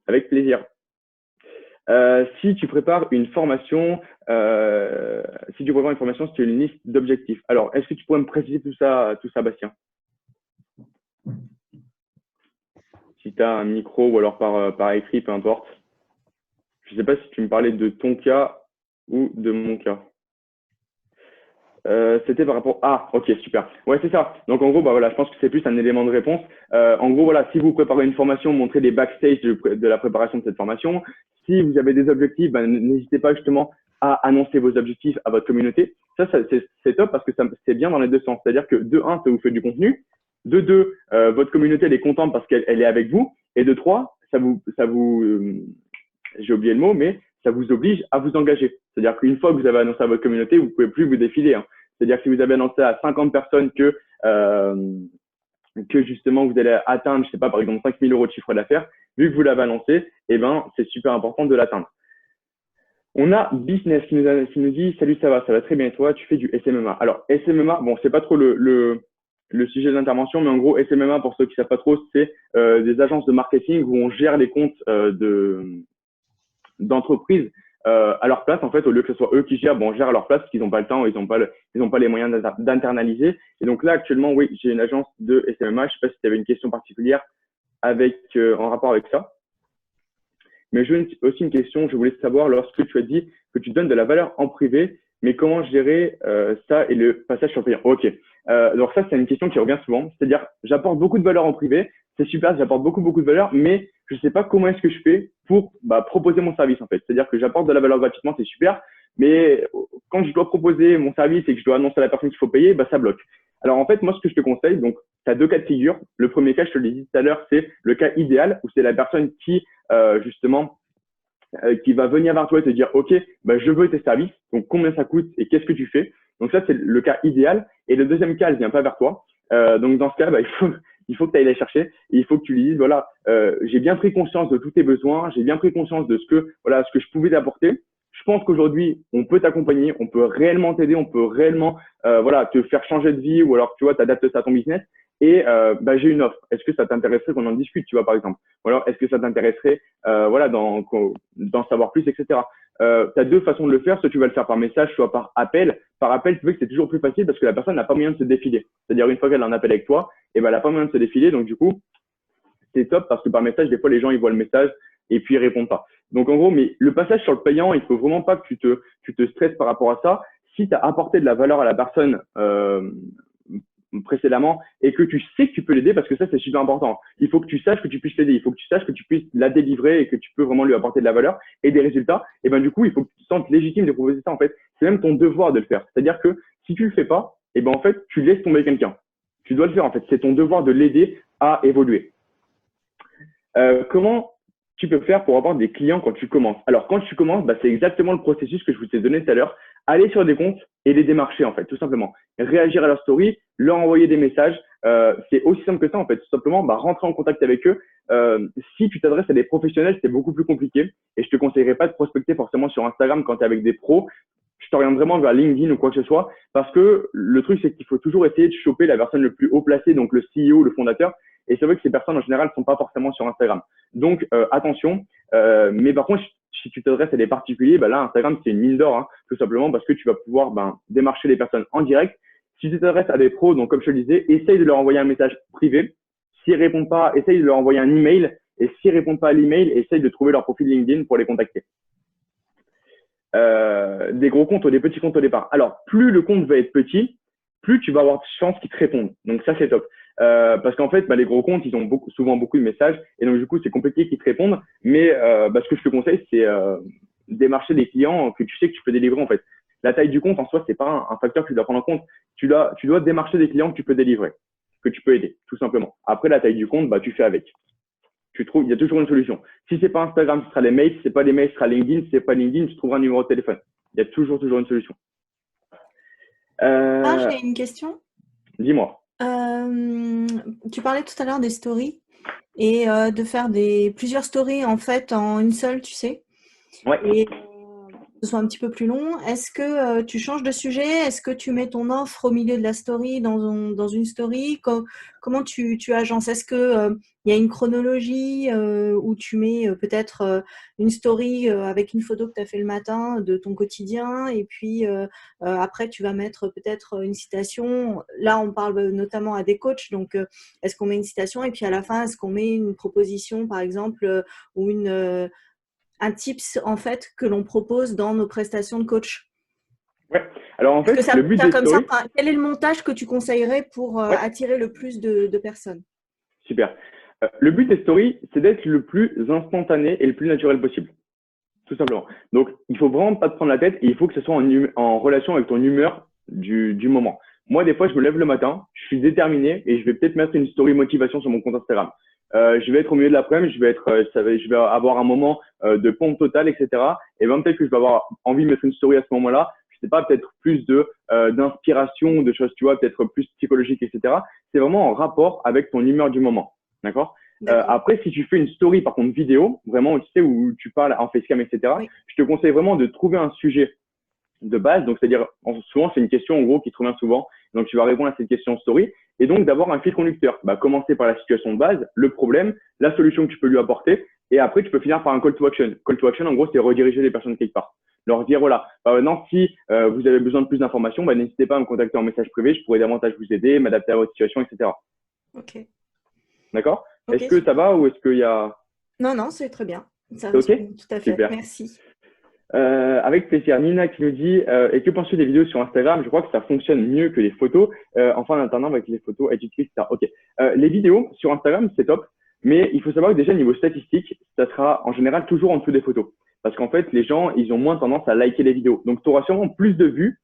S1: Avec plaisir. Si tu prépares une formation, si tu une liste d'objectifs. Alors, est-ce que tu pourrais me préciser tout ça, Bastien? Si tu as un micro ou alors par écrit, peu importe. Je ne sais pas si tu me parlais de ton cas ou de mon cas. C'était par rapport… Ah, ok, super. Ouais, c'est ça. Donc, en gros, voilà, je pense que c'est plus un élément de réponse. En gros, voilà, si vous préparez une formation, montrez des backstage de la préparation de cette formation. Si vous avez des objectifs, n'hésitez pas justement à annoncer vos objectifs à votre communauté. Ça c'est top parce que c'est bien dans les deux sens. C'est-à-dire que de 1, ça vous fait du contenu. De 2, votre communauté, elle est contente parce qu'elle est avec vous. Et de 3, j'ai oublié le mot, mais ça vous oblige à vous engager. C'est-à-dire qu'une fois que vous avez annoncé à votre communauté, vous ne pouvez plus vous défiler. Hein. C'est-à-dire que si vous avez annoncé à 50 personnes que justement vous allez atteindre, je sais pas, par exemple 5 000 € de chiffre d'affaires, vu que vous l'avez annoncé, c'est super important de l'atteindre. On a Business qui nous dit « Salut, ça va très bien et toi, tu fais du SMMA ». Alors, SMMA, bon, c'est pas trop le le sujet d'intervention, mais en gros, SMMA, pour ceux qui savent pas trop, c'est des agences de marketing où on gère les comptes d'entreprises à leur place, en fait, au lieu que ce soit eux qui gèrent, bon, on gère à leur place parce qu'ils n'ont pas le temps, ils n'ont pas les moyens d'internaliser. Et donc là, actuellement, oui, j'ai une agence de SMMA. Je sais pas si tu avais une question particulière en rapport avec ça. Mais j'ai aussi une question, je voulais savoir, lorsque tu as dit que tu donnes de la valeur en privé, mais comment gérer ça et le passage sur le payant? Ok. Donc ça, c'est une question qui revient souvent. C'est-à-dire, j'apporte beaucoup de valeur en privé, c'est super, j'apporte beaucoup de valeur, mais je ne sais pas comment est-ce que je fais pour proposer mon service en fait. C'est-à-dire que j'apporte de la valeur gratuitement, c'est super, mais quand je dois proposer mon service et que je dois annoncer à la personne qu'il faut payer, ça bloque. Alors en fait, moi, ce que je te conseille, donc, tu as deux cas de figure. Le premier cas, je te l'ai dit tout à l'heure, c'est le cas idéal où c'est la personne qui, justement, qui va venir vers toi et te dire, OK, je veux tes services, donc combien ça coûte et qu'est-ce que tu fais? Donc ça, c'est le cas idéal. Et le deuxième cas, elle vient pas vers toi. Donc dans ce cas, il faut que tu ailles les chercher et il faut que tu lui dises, voilà, j'ai bien pris conscience de tous tes besoins, j'ai bien pris conscience de ce que je pouvais t'apporter. Je pense qu'aujourd'hui, on peut t'accompagner, on peut réellement t'aider, on peut réellement te faire changer de vie ou alors, tu vois, t'adapter ça à ton business. Et j'ai une offre. Est-ce que ça t'intéresserait qu'on en discute, tu vois, par exemple? Ou alors, est-ce que ça t'intéresserait d'en savoir plus, etc. Tu as deux façons de le faire. Soit tu vas le faire par message, soit par appel. Par appel, tu vois que c'est toujours plus facile parce que la personne n'a pas moyen de se défiler. C'est-à-dire, une fois qu'elle a un appel avec toi, elle n'a pas moyen de se défiler. Donc, du coup, c'est top parce que par message, des fois, les gens, ils voient le message et puis ils répondent pas. Donc, en gros, mais le passage sur le payant, il faut vraiment pas que tu te stresses par rapport à ça. Si tu as apporté de la valeur à la personne, précédemment et que tu sais que tu peux l'aider parce que ça, c'est super important. Il faut que tu saches que tu puisses l'aider. Il faut que tu saches que tu puisses la délivrer et que tu peux vraiment lui apporter de la valeur et des résultats. Et du coup, il faut que tu te sentes légitime de proposer ça. En fait, c'est même ton devoir de le faire. C'est-à-dire que si tu le fais pas, en fait, tu laisses tomber quelqu'un. Tu dois le faire. En fait, c'est ton devoir de l'aider à évoluer. Comment tu peux faire pour avoir des clients quand tu commences? Alors, quand tu commences, c'est exactement le processus que je vous ai donné tout à l'heure. Aller sur des comptes et les démarcher, en fait, tout simplement. Réagir à leur story, leur envoyer des messages. C'est aussi simple que ça, en fait. Tout simplement, rentrer en contact avec eux. Si tu t'adresses à des professionnels, c'est beaucoup plus compliqué. Et je te conseillerais pas de prospecter forcément sur Instagram quand tu es avec des pros. Je t'oriente vraiment vers LinkedIn ou quoi que ce soit. Parce que le truc, c'est qu'il faut toujours essayer de choper la personne le plus haut placée, donc le CEO, le fondateur. Et c'est vrai que ces personnes, en général, ne sont pas forcément sur Instagram. Donc, attention. Mais par contre, si tu t'adresses à des particuliers, là, Instagram, c'est une mine d'or, hein, tout simplement parce que tu vas pouvoir démarcher les personnes en direct. Si tu t'adresses à des pros, donc comme je te le disais, essaye de leur envoyer un message privé. S'ils répondent pas, essaye de leur envoyer un email. Et s'ils répondent pas à l'email, essaye de trouver leur profil LinkedIn pour les contacter. Des gros comptes ou des petits comptes au départ. Alors, plus le compte va être petit, plus tu vas avoir de chances qu'ils te répondent. Donc ça, c'est top. Parce qu'en fait, les gros comptes, ils ont souvent beaucoup de messages et donc du coup, c'est compliqué qu'ils te répondent. Mais ce que je te conseille, c'est démarcher des clients que tu sais que tu peux délivrer en fait. La taille du compte en soi, c'est pas un facteur que tu dois prendre en compte. Tu dois démarcher des clients que tu peux délivrer, que tu peux aider, tout simplement. Après, la taille du compte, tu fais avec. Il y a toujours une solution. Si c'est pas Instagram, ce sera les mails. Si c'est pas les mails, ce sera LinkedIn. Si c'est pas LinkedIn, tu trouveras un numéro de téléphone. Il y a toujours une solution.
S2: J'ai une question.
S1: Dis-moi.
S2: Tu parlais tout à l'heure des stories et de faire plusieurs stories en fait en une seule, tu sais.
S1: Ouais.
S2: Et que ce soit un petit peu plus long. Est-ce que tu changes de sujet? Est-ce que tu mets ton offre au milieu de la story dans une story? Comment tu agences? Est-ce que il y a une chronologie où tu mets peut-être une story avec une photo que tu as fait le matin de ton quotidien et puis après tu vas mettre peut-être une citation. Là, on parle notamment à des coachs, donc est-ce qu'on met une citation et puis à la fin, est-ce qu'on met une proposition par exemple ou un tips en fait que l'on propose dans nos prestations de coach?
S1: Ouais. Alors en fait, le but des stories…
S2: Quel est le montage que tu conseillerais pour attirer le plus de personnes?
S1: Super. Le but des stories, c'est d'être le plus instantané et le plus naturel possible. Tout simplement. Donc, il faut vraiment pas te prendre la tête et il faut que ce soit en relation avec ton humeur du moment. Moi, des fois, je me lève le matin, je suis déterminé et je vais peut-être mettre une story motivation sur mon compte Instagram. Je vais être au milieu de l'après-midi, je vais avoir un moment de pompe totale, etc. Et peut-être que je vais avoir envie de mettre une story à ce moment-là. Je sais pas, peut-être plus d'inspiration, de choses, tu vois, peut-être plus psychologiques, etc. C'est vraiment en rapport avec ton humeur du moment. D'accord? Après, si tu fais une story, par contre, vidéo, vraiment, tu sais, où tu parles en facecam, etc., oui. Je te conseille vraiment de trouver un sujet de base. Donc, c'est-à-dire, souvent, c'est une question, en gros, qui te revient souvent. Donc, tu vas répondre à cette question story. et donc d'avoir un fil conducteur. Bah, commencer par la situation de base, le problème, la solution que tu peux lui apporter, et après, tu peux finir par un call to action. Call to action, en gros, c'est rediriger les personnes quelque part. Leur dire, voilà, maintenant, si vous avez besoin de plus d'informations, bah, n'hésitez pas à me contacter en message privé, je pourrais davantage vous aider, m'adapter à votre situation, etc.
S2: Ok.
S1: D'accord?
S2: Ok,
S1: Est-ce que ça
S2: super.
S1: va ou est-ce qu'il y a…
S2: Non, non, c'est très bien. Ça
S1: C'est OK?
S2: répond tout à fait.
S1: Super.
S2: Merci.
S1: Avec plaisir. Nina qui nous dit et que penses-tu des vidéos sur Instagram? Je crois que ça fonctionne mieux que les photos. Enfin, en alternant avec les photos, etc. Ok. Les vidéos sur Instagram, c'est top. Mais il faut savoir que déjà, niveau statistique, ça sera en général toujours en dessous des photos. Parce qu'en fait, les gens, ils ont moins tendance à liker les vidéos. Donc, tu auras sûrement plus de vues.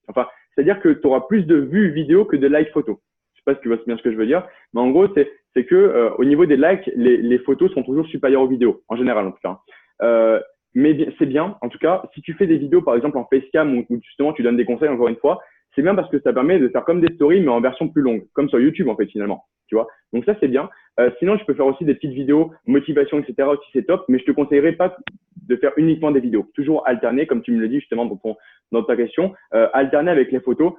S1: Enfin, c'est-à-dire que tu auras plus de vues vidéo que de likes photos. Je sais pas si tu vois bien ce que je veux dire. Mais en gros, c'est que au niveau des likes, les photos sont toujours supérieures aux vidéos. En général, en tout cas. Mais c'est bien, en tout cas, si tu fais des vidéos, par exemple, en facecam où justement tu donnes des conseils, encore une fois, c'est bien parce que ça permet de faire comme des stories, mais en version plus longue, comme sur YouTube, en fait, finalement. Tu vois? Donc ça, c'est bien. Sinon, je peux faire aussi des petites vidéos, motivation, etc. aussi, c'est top, mais je te conseillerais pas de faire uniquement des vidéos. Toujours alterner, comme tu me le dis justement dans ta question, alterner avec les photos,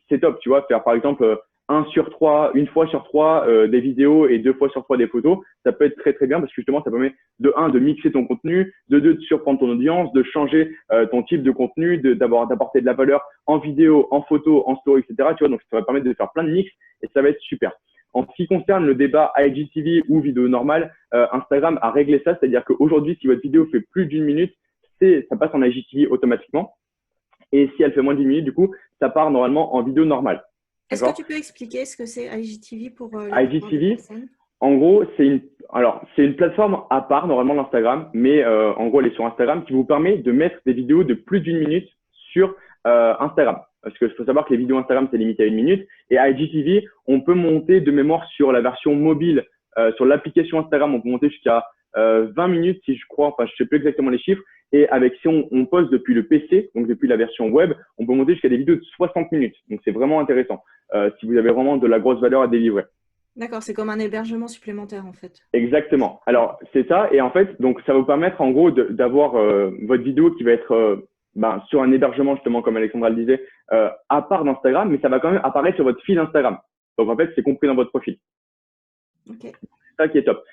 S1: c'est top, tu vois? Faire, par exemple, une fois sur trois des vidéos et 2 fois sur 3 des photos, ça peut être très très bien parce que justement ça permet de mixer ton contenu, de surprendre ton audience, de changer ton type de contenu, d'apporter de la valeur en vidéo, en photo, en story, etc. Tu vois, donc ça va permettre de faire plein de mix et ça va être super. En ce qui concerne le débat IGTV ou vidéo normale, Instagram a réglé ça, c'est-à-dire qu'aujourd'hui, si votre vidéo fait plus d'1 minute, ça passe en IGTV automatiquement. Et si elle fait moins d'1 minute, du coup, ça part normalement en vidéo normale.
S2: Est-ce que tu peux expliquer ce que c'est IGTV pour la
S1: IGTV,
S2: personne?
S1: en gros, c'est une plateforme à part normalement d'Instagram, mais en gros, elle est sur Instagram qui vous permet de mettre des vidéos de plus d'1 minute sur Instagram. Parce qu'il faut savoir que les vidéos Instagram, c'est limité à 1 minute. Et IGTV, on peut monter de mémoire sur la version mobile, sur l'application Instagram, on peut monter jusqu'à 20 minutes, si je crois. Enfin, je sais plus exactement les chiffres. Et si on poste depuis le PC, donc depuis la version web, on peut monter jusqu'à des vidéos de 60 minutes. Donc, c'est vraiment intéressant si vous avez vraiment de la grosse valeur à délivrer.
S2: D'accord, c'est comme un hébergement supplémentaire en fait.
S1: Exactement. Alors, c'est ça. Et en fait, donc, ça va vous permettre en gros d'avoir votre vidéo qui va être sur un hébergement, justement, comme Alexandra le disait, à part d'Instagram, mais ça va quand même apparaître sur votre fil Instagram. Donc, en fait, c'est compris dans votre profil.
S2: Ok.
S1: C'est ça qui est top.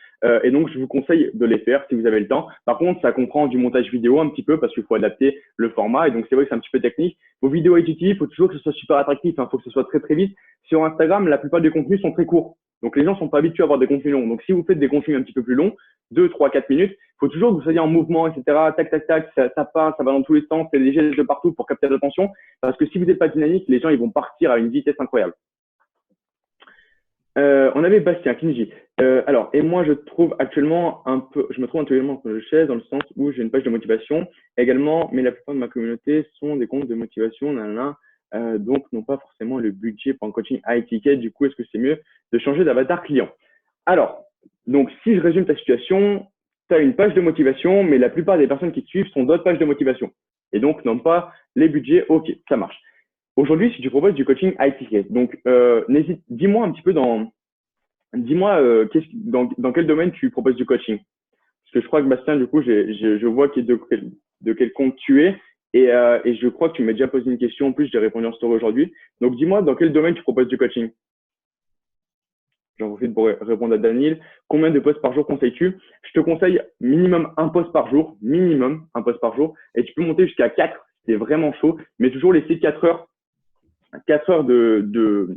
S1: Et donc, je vous conseille de les faire si vous avez le temps. Par contre, ça comprend du montage vidéo un petit peu parce qu'il faut adapter le format. Et donc, c'est vrai que c'est un petit peu technique. Vos vidéos IGTV, il faut toujours que ce soit super attractif. Il faut que ce soit très, très vite. Sur Instagram, la plupart des contenus sont très courts. Donc, les gens sont pas habitués à avoir des contenus longs. Donc, si vous faites des contenus un petit peu plus longs, 2, 3, 4 minutes, il faut toujours que vous soyez en mouvement, etc. Tac, tac, tac, ça part, ça va dans tous les sens, c'est des gestes de partout pour capter l'attention. Parce que si vous n'êtes pas dynamique, les gens, ils vont partir à une vitesse incroyable. On avait Bastien qui nous dit alors, et moi je me trouve actuellement actuellement dans le chaise dans le sens où j'ai une page de motivation également, mais la plupart de ma communauté sont des comptes de motivation, donc n'ont pas forcément le budget pour un coaching high ticket. Du coup, est-ce que c'est mieux de changer d'avatar client? Alors, donc si je résume ta situation, tu as une page de motivation, mais la plupart des personnes qui te suivent sont d'autres pages de motivation et donc n'ont pas les budgets. Ok, ça marche. Aujourd'hui, si tu proposes du coaching high ticket, donc dis-moi un petit peu dans quel domaine tu proposes du coaching. Parce que je crois que Bastien, du coup, je vois de quel compte tu es et je crois que tu m'as déjà posé une question. En plus, j'ai répondu en story aujourd'hui. Donc, dis-moi dans quel domaine tu proposes du coaching. J'en profite pour répondre à Daniel. Combien de posts par jour conseilles-tu? Je te conseille minimum un post par jour, et tu peux monter jusqu'à 4. C'est vraiment chaud, mais toujours laisser 4 heures de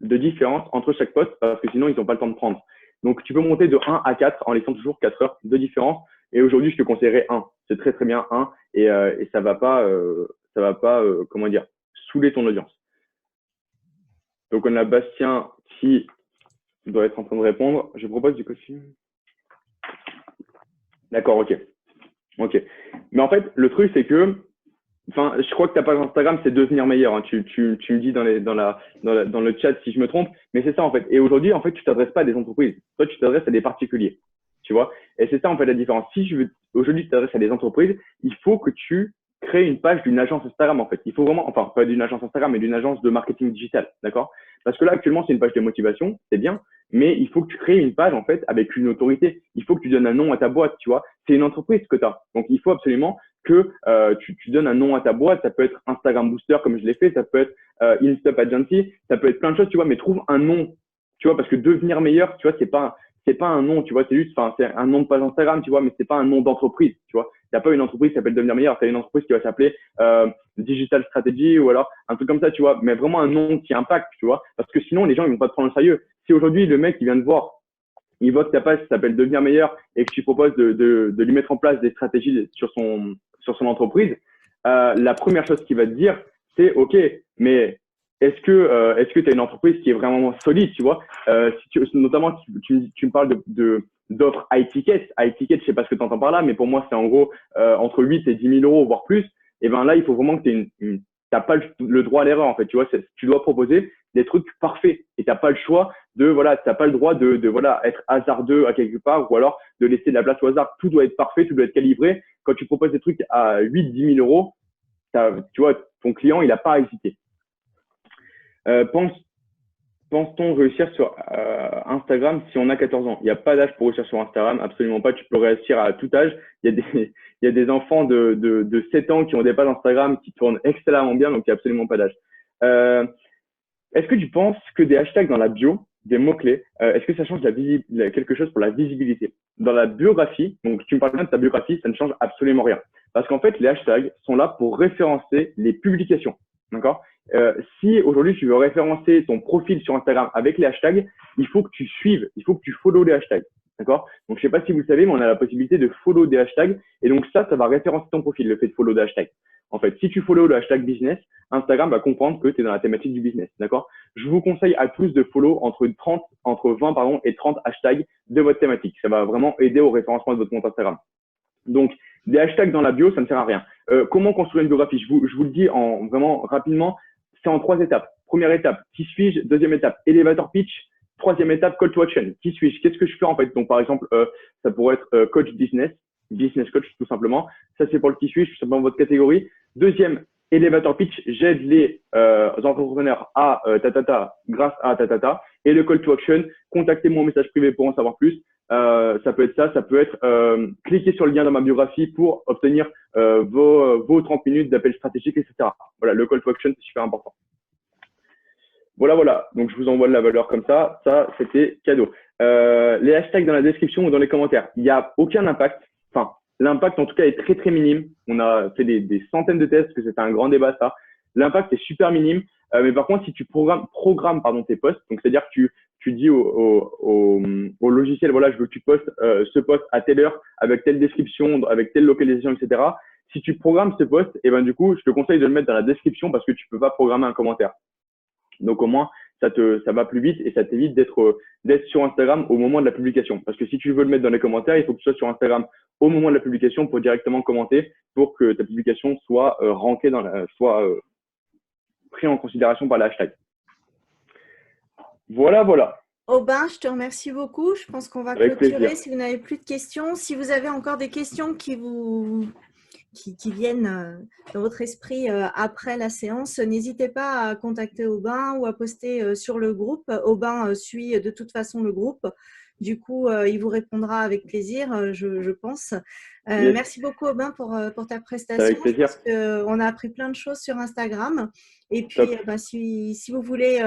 S1: différence entre chaque poste parce que sinon, ils n'ont pas le temps de prendre. Donc, tu peux monter de 1 à 4 en laissant toujours 4 heures de différence. Et aujourd'hui, je te conseillerais 1. C'est très, très bien 1 et ça va pas comment dire, saouler ton audience. Donc, on a Bastien qui doit être en train de répondre. Je propose du coaching. D'accord, ok. Ok. Mais en fait, le truc, c'est que je crois que ta page Instagram, c'est devenir meilleur. Hein. Tu me dis dans le chat si je me trompe, mais c'est ça en fait. Et aujourd'hui, en fait, tu t'adresses pas à des entreprises. Toi, tu t'adresses à des particuliers. Tu vois. Et c'est ça en fait la différence. Si aujourd'hui tu t'adresses à des entreprises, il faut que tu créer une page d'une agence Instagram en fait. Il faut vraiment, enfin pas d'une agence Instagram, mais d'une agence de marketing digital, d'accord? Parce que là actuellement c'est une page de motivation, c'est bien, mais il faut que tu crées une page en fait avec une autorité. Il faut que tu donnes un nom à ta boîte, tu vois. C'est une entreprise que tu as. Donc il faut absolument que tu donnes un nom à ta boîte. Ça peut être Instagram Booster comme je l'ai fait, ça peut être InStop Agency, ça peut être plein de choses, tu vois, mais trouve un nom, tu vois, parce que devenir meilleur, tu vois, c'est pas un nom, tu vois, c'est juste, enfin, c'est un nom de page Instagram, tu vois, mais c'est pas un nom d'entreprise, tu vois. Il n'y a pas une entreprise qui s'appelle Devenir Meilleur, c'est une entreprise qui va s'appeler Digital Strategy ou alors un truc comme ça, tu vois, mais vraiment un nom qui impacte, tu vois, parce que sinon les gens ils vont pas te prendre au sérieux. Si aujourd'hui le mec il vient te voir, il voit que ta page s'appelle Devenir Meilleur et que tu proposes de lui mettre en place des stratégies sur son entreprise, la première chose qu'il va te dire, c'est OK, mais est-ce que tu as une entreprise qui est vraiment solide, tu vois notamment, tu me parles d'offres high ticket. High ticket, je sais pas ce que tu entends par là, mais pour moi, c'est en gros entre 8 et 10 000 euros, voire plus. Et ben là, il faut vraiment que tu t'as pas le droit à l'erreur, en fait. Tu vois, tu dois proposer des trucs parfaits et t'as pas le choix t'as pas le droit de voilà, être hasardeux à quelque part ou alors de laisser de la place au hasard. Tout doit être parfait, tout doit être calibré. Quand tu proposes des trucs à 8, 10 000 euros, tu vois, ton client, il a pas à hésiter. Pense-t-on réussir sur Instagram si on a 14 ans? Il n'y a pas d'âge pour réussir sur Instagram, absolument pas. Tu peux réussir à tout âge. Il y a des enfants de 7 ans qui ont des pages Instagram qui tournent excellemment bien, donc il n'y a absolument pas d'âge. Est-ce que tu penses que des hashtags dans la bio, des mots-clés, est-ce que ça change quelque chose pour la visibilité? Dans la biographie, donc tu me parles bien de ta biographie, ça ne change absolument rien. Parce qu'en fait, les hashtags sont là pour référencer les publications. D'accord? Si aujourd'hui tu veux référencer ton profil sur Instagram avec les hashtags, il faut que tu suives, il faut que tu follow les hashtags. D'accord? Donc, je sais pas si vous le savez, mais on a la possibilité de follow des hashtags. Et donc, ça va référencer ton profil, le fait de follow des hashtags. En fait, si tu follow le hashtag business, Instagram va comprendre que tu es dans la thématique du business. D'accord? Je vous conseille à tous de follow entre 20, pardon, et 30 hashtags de votre thématique. Ça va vraiment aider au référencement de votre compte Instagram. Donc, des hashtags dans la bio, ça ne sert à rien. Comment construire une biographie? Je vous le dis vraiment rapidement. C'est en 3 étapes. Première étape, qui suis-je? Deuxième étape, elevator pitch. Troisième étape, call to action. Qui suis-je? Qu'est-ce que je fais en fait? Donc, par exemple, ça pourrait être coach business coach tout simplement. Ça, c'est pour le qui suis-je, tout simplement votre catégorie. Deuxième, elevator pitch. J'aide les entrepreneurs à grâce à tatata. Et le call to action, contactez-moi en message privé pour en savoir plus. Ça peut être ça peut être cliquez sur le lien dans ma biographie pour obtenir vos 30 minutes d'appel stratégique, etc. Voilà, le call to action, c'est super important. Voilà. Donc, je vous envoie de la valeur comme ça. Ça, c'était cadeau. Les hashtags dans la description ou dans les commentaires, il n'y a aucun impact. Enfin, l'impact, en tout cas, est très, très minime. On a fait des centaines de tests, parce que c'était un grand débat, ça. L'impact est super minime. Mais par contre, si tu programmes tes posts, donc c'est-à-dire que tu dis au logiciel, voilà, je veux que tu postes ce post à telle heure, avec telle description, avec telle localisation, etc. Si tu programmes ce post, et ben du coup, je te conseille de le mettre dans la description parce que tu peux pas programmer un commentaire. Donc au moins, ça va plus vite et ça t'évite d'être sur Instagram au moment de la publication. Parce que si tu veux le mettre dans les commentaires, il faut que tu sois sur Instagram au moment de la publication pour directement commenter pour que ta publication soit rankée soit pris en considération par les hashtags. Voilà.
S2: Aubin, je te remercie beaucoup. Je pense qu'on va
S1: Avec
S2: clôturer
S1: plaisir.
S2: si vous n'avez plus de questions. Si vous avez encore des questions qui viennent dans votre esprit après la séance, n'hésitez pas à contacter Aubin ou à poster sur le groupe. Aubin suit de toute façon le groupe. Du coup, il vous répondra avec plaisir, je pense.
S1: Yes.
S2: Merci beaucoup, Aubin, pour ta prestation.
S1: Avec plaisir.
S2: Je pense qu'on a appris plein de choses sur Instagram. Et puis, si vous voulez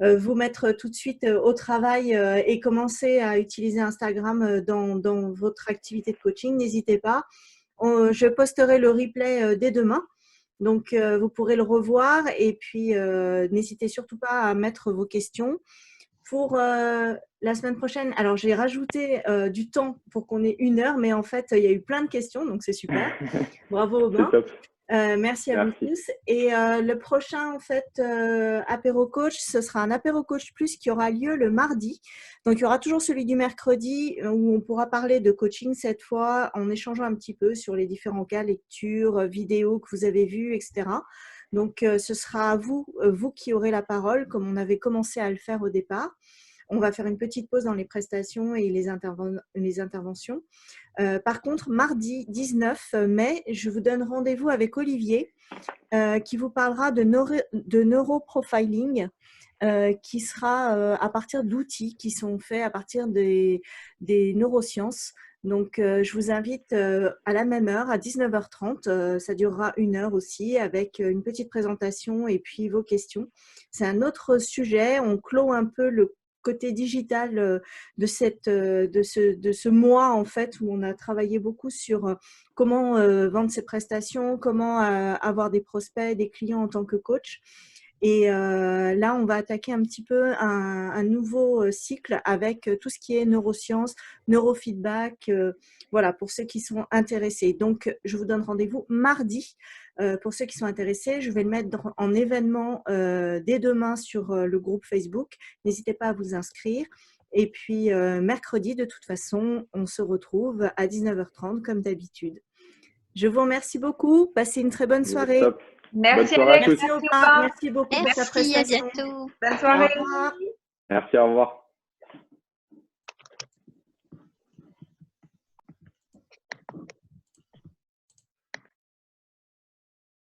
S2: vous mettre tout de suite au travail et commencer à utiliser Instagram dans votre activité de coaching, n'hésitez pas. Je posterai le replay dès demain. Donc, vous pourrez le revoir. Et puis, n'hésitez surtout pas à mettre vos questions. Pour la semaine prochaine, alors j'ai rajouté du temps pour qu'on ait 1 heure, mais en fait, il y a eu plein de questions, donc c'est super. Bravo Aubin. Merci à vous tous. Et le prochain, en fait, apéro coach, ce sera un apéro coach plus qui aura lieu le mardi. Donc, il y aura toujours celui du mercredi où on pourra parler de coaching cette fois en échangeant un petit peu sur les différents cas, lectures, vidéos que vous avez vues, etc. Donc, ce sera vous qui aurez la parole, comme on avait commencé à le faire au départ. on va faire une petite pause dans les prestations et les interventions. Par contre, mardi 19 mai, je vous donne rendez-vous avec Olivier qui vous parlera de neuroprofiling qui sera à partir d'outils qui sont faits à partir des neurosciences. Donc, je vous invite à la même heure, à 19h30. Ça durera 1 heure aussi, avec une petite présentation et puis vos questions. C'est un autre sujet. On clôt un peu le côté digital de ce mois, en fait, où on a travaillé beaucoup sur comment vendre ses prestations, comment avoir des prospects, des clients en tant que coach. Et là, on va attaquer un petit peu un nouveau cycle avec tout ce qui est neurosciences, neurofeedback, voilà, pour ceux qui sont intéressés. Donc, je vous donne rendez-vous mardi. Pour ceux qui sont intéressés, je vais le mettre en événement dès demain sur le groupe Facebook. N'hésitez pas à vous inscrire. Et puis, mercredi, de toute façon, on se retrouve à 19h30 comme d'habitude. Je vous remercie beaucoup. Passez une très bonne soirée.
S1: Top.
S4: Merci
S1: Bonne soirée à
S4: Alex,
S1: tous.
S2: Merci Opa. Merci beaucoup pour ta
S5: Merci, à
S2: prestation.
S5: bientôt.
S4: bonne soirée.
S2: Au revoir.
S1: Merci, au revoir.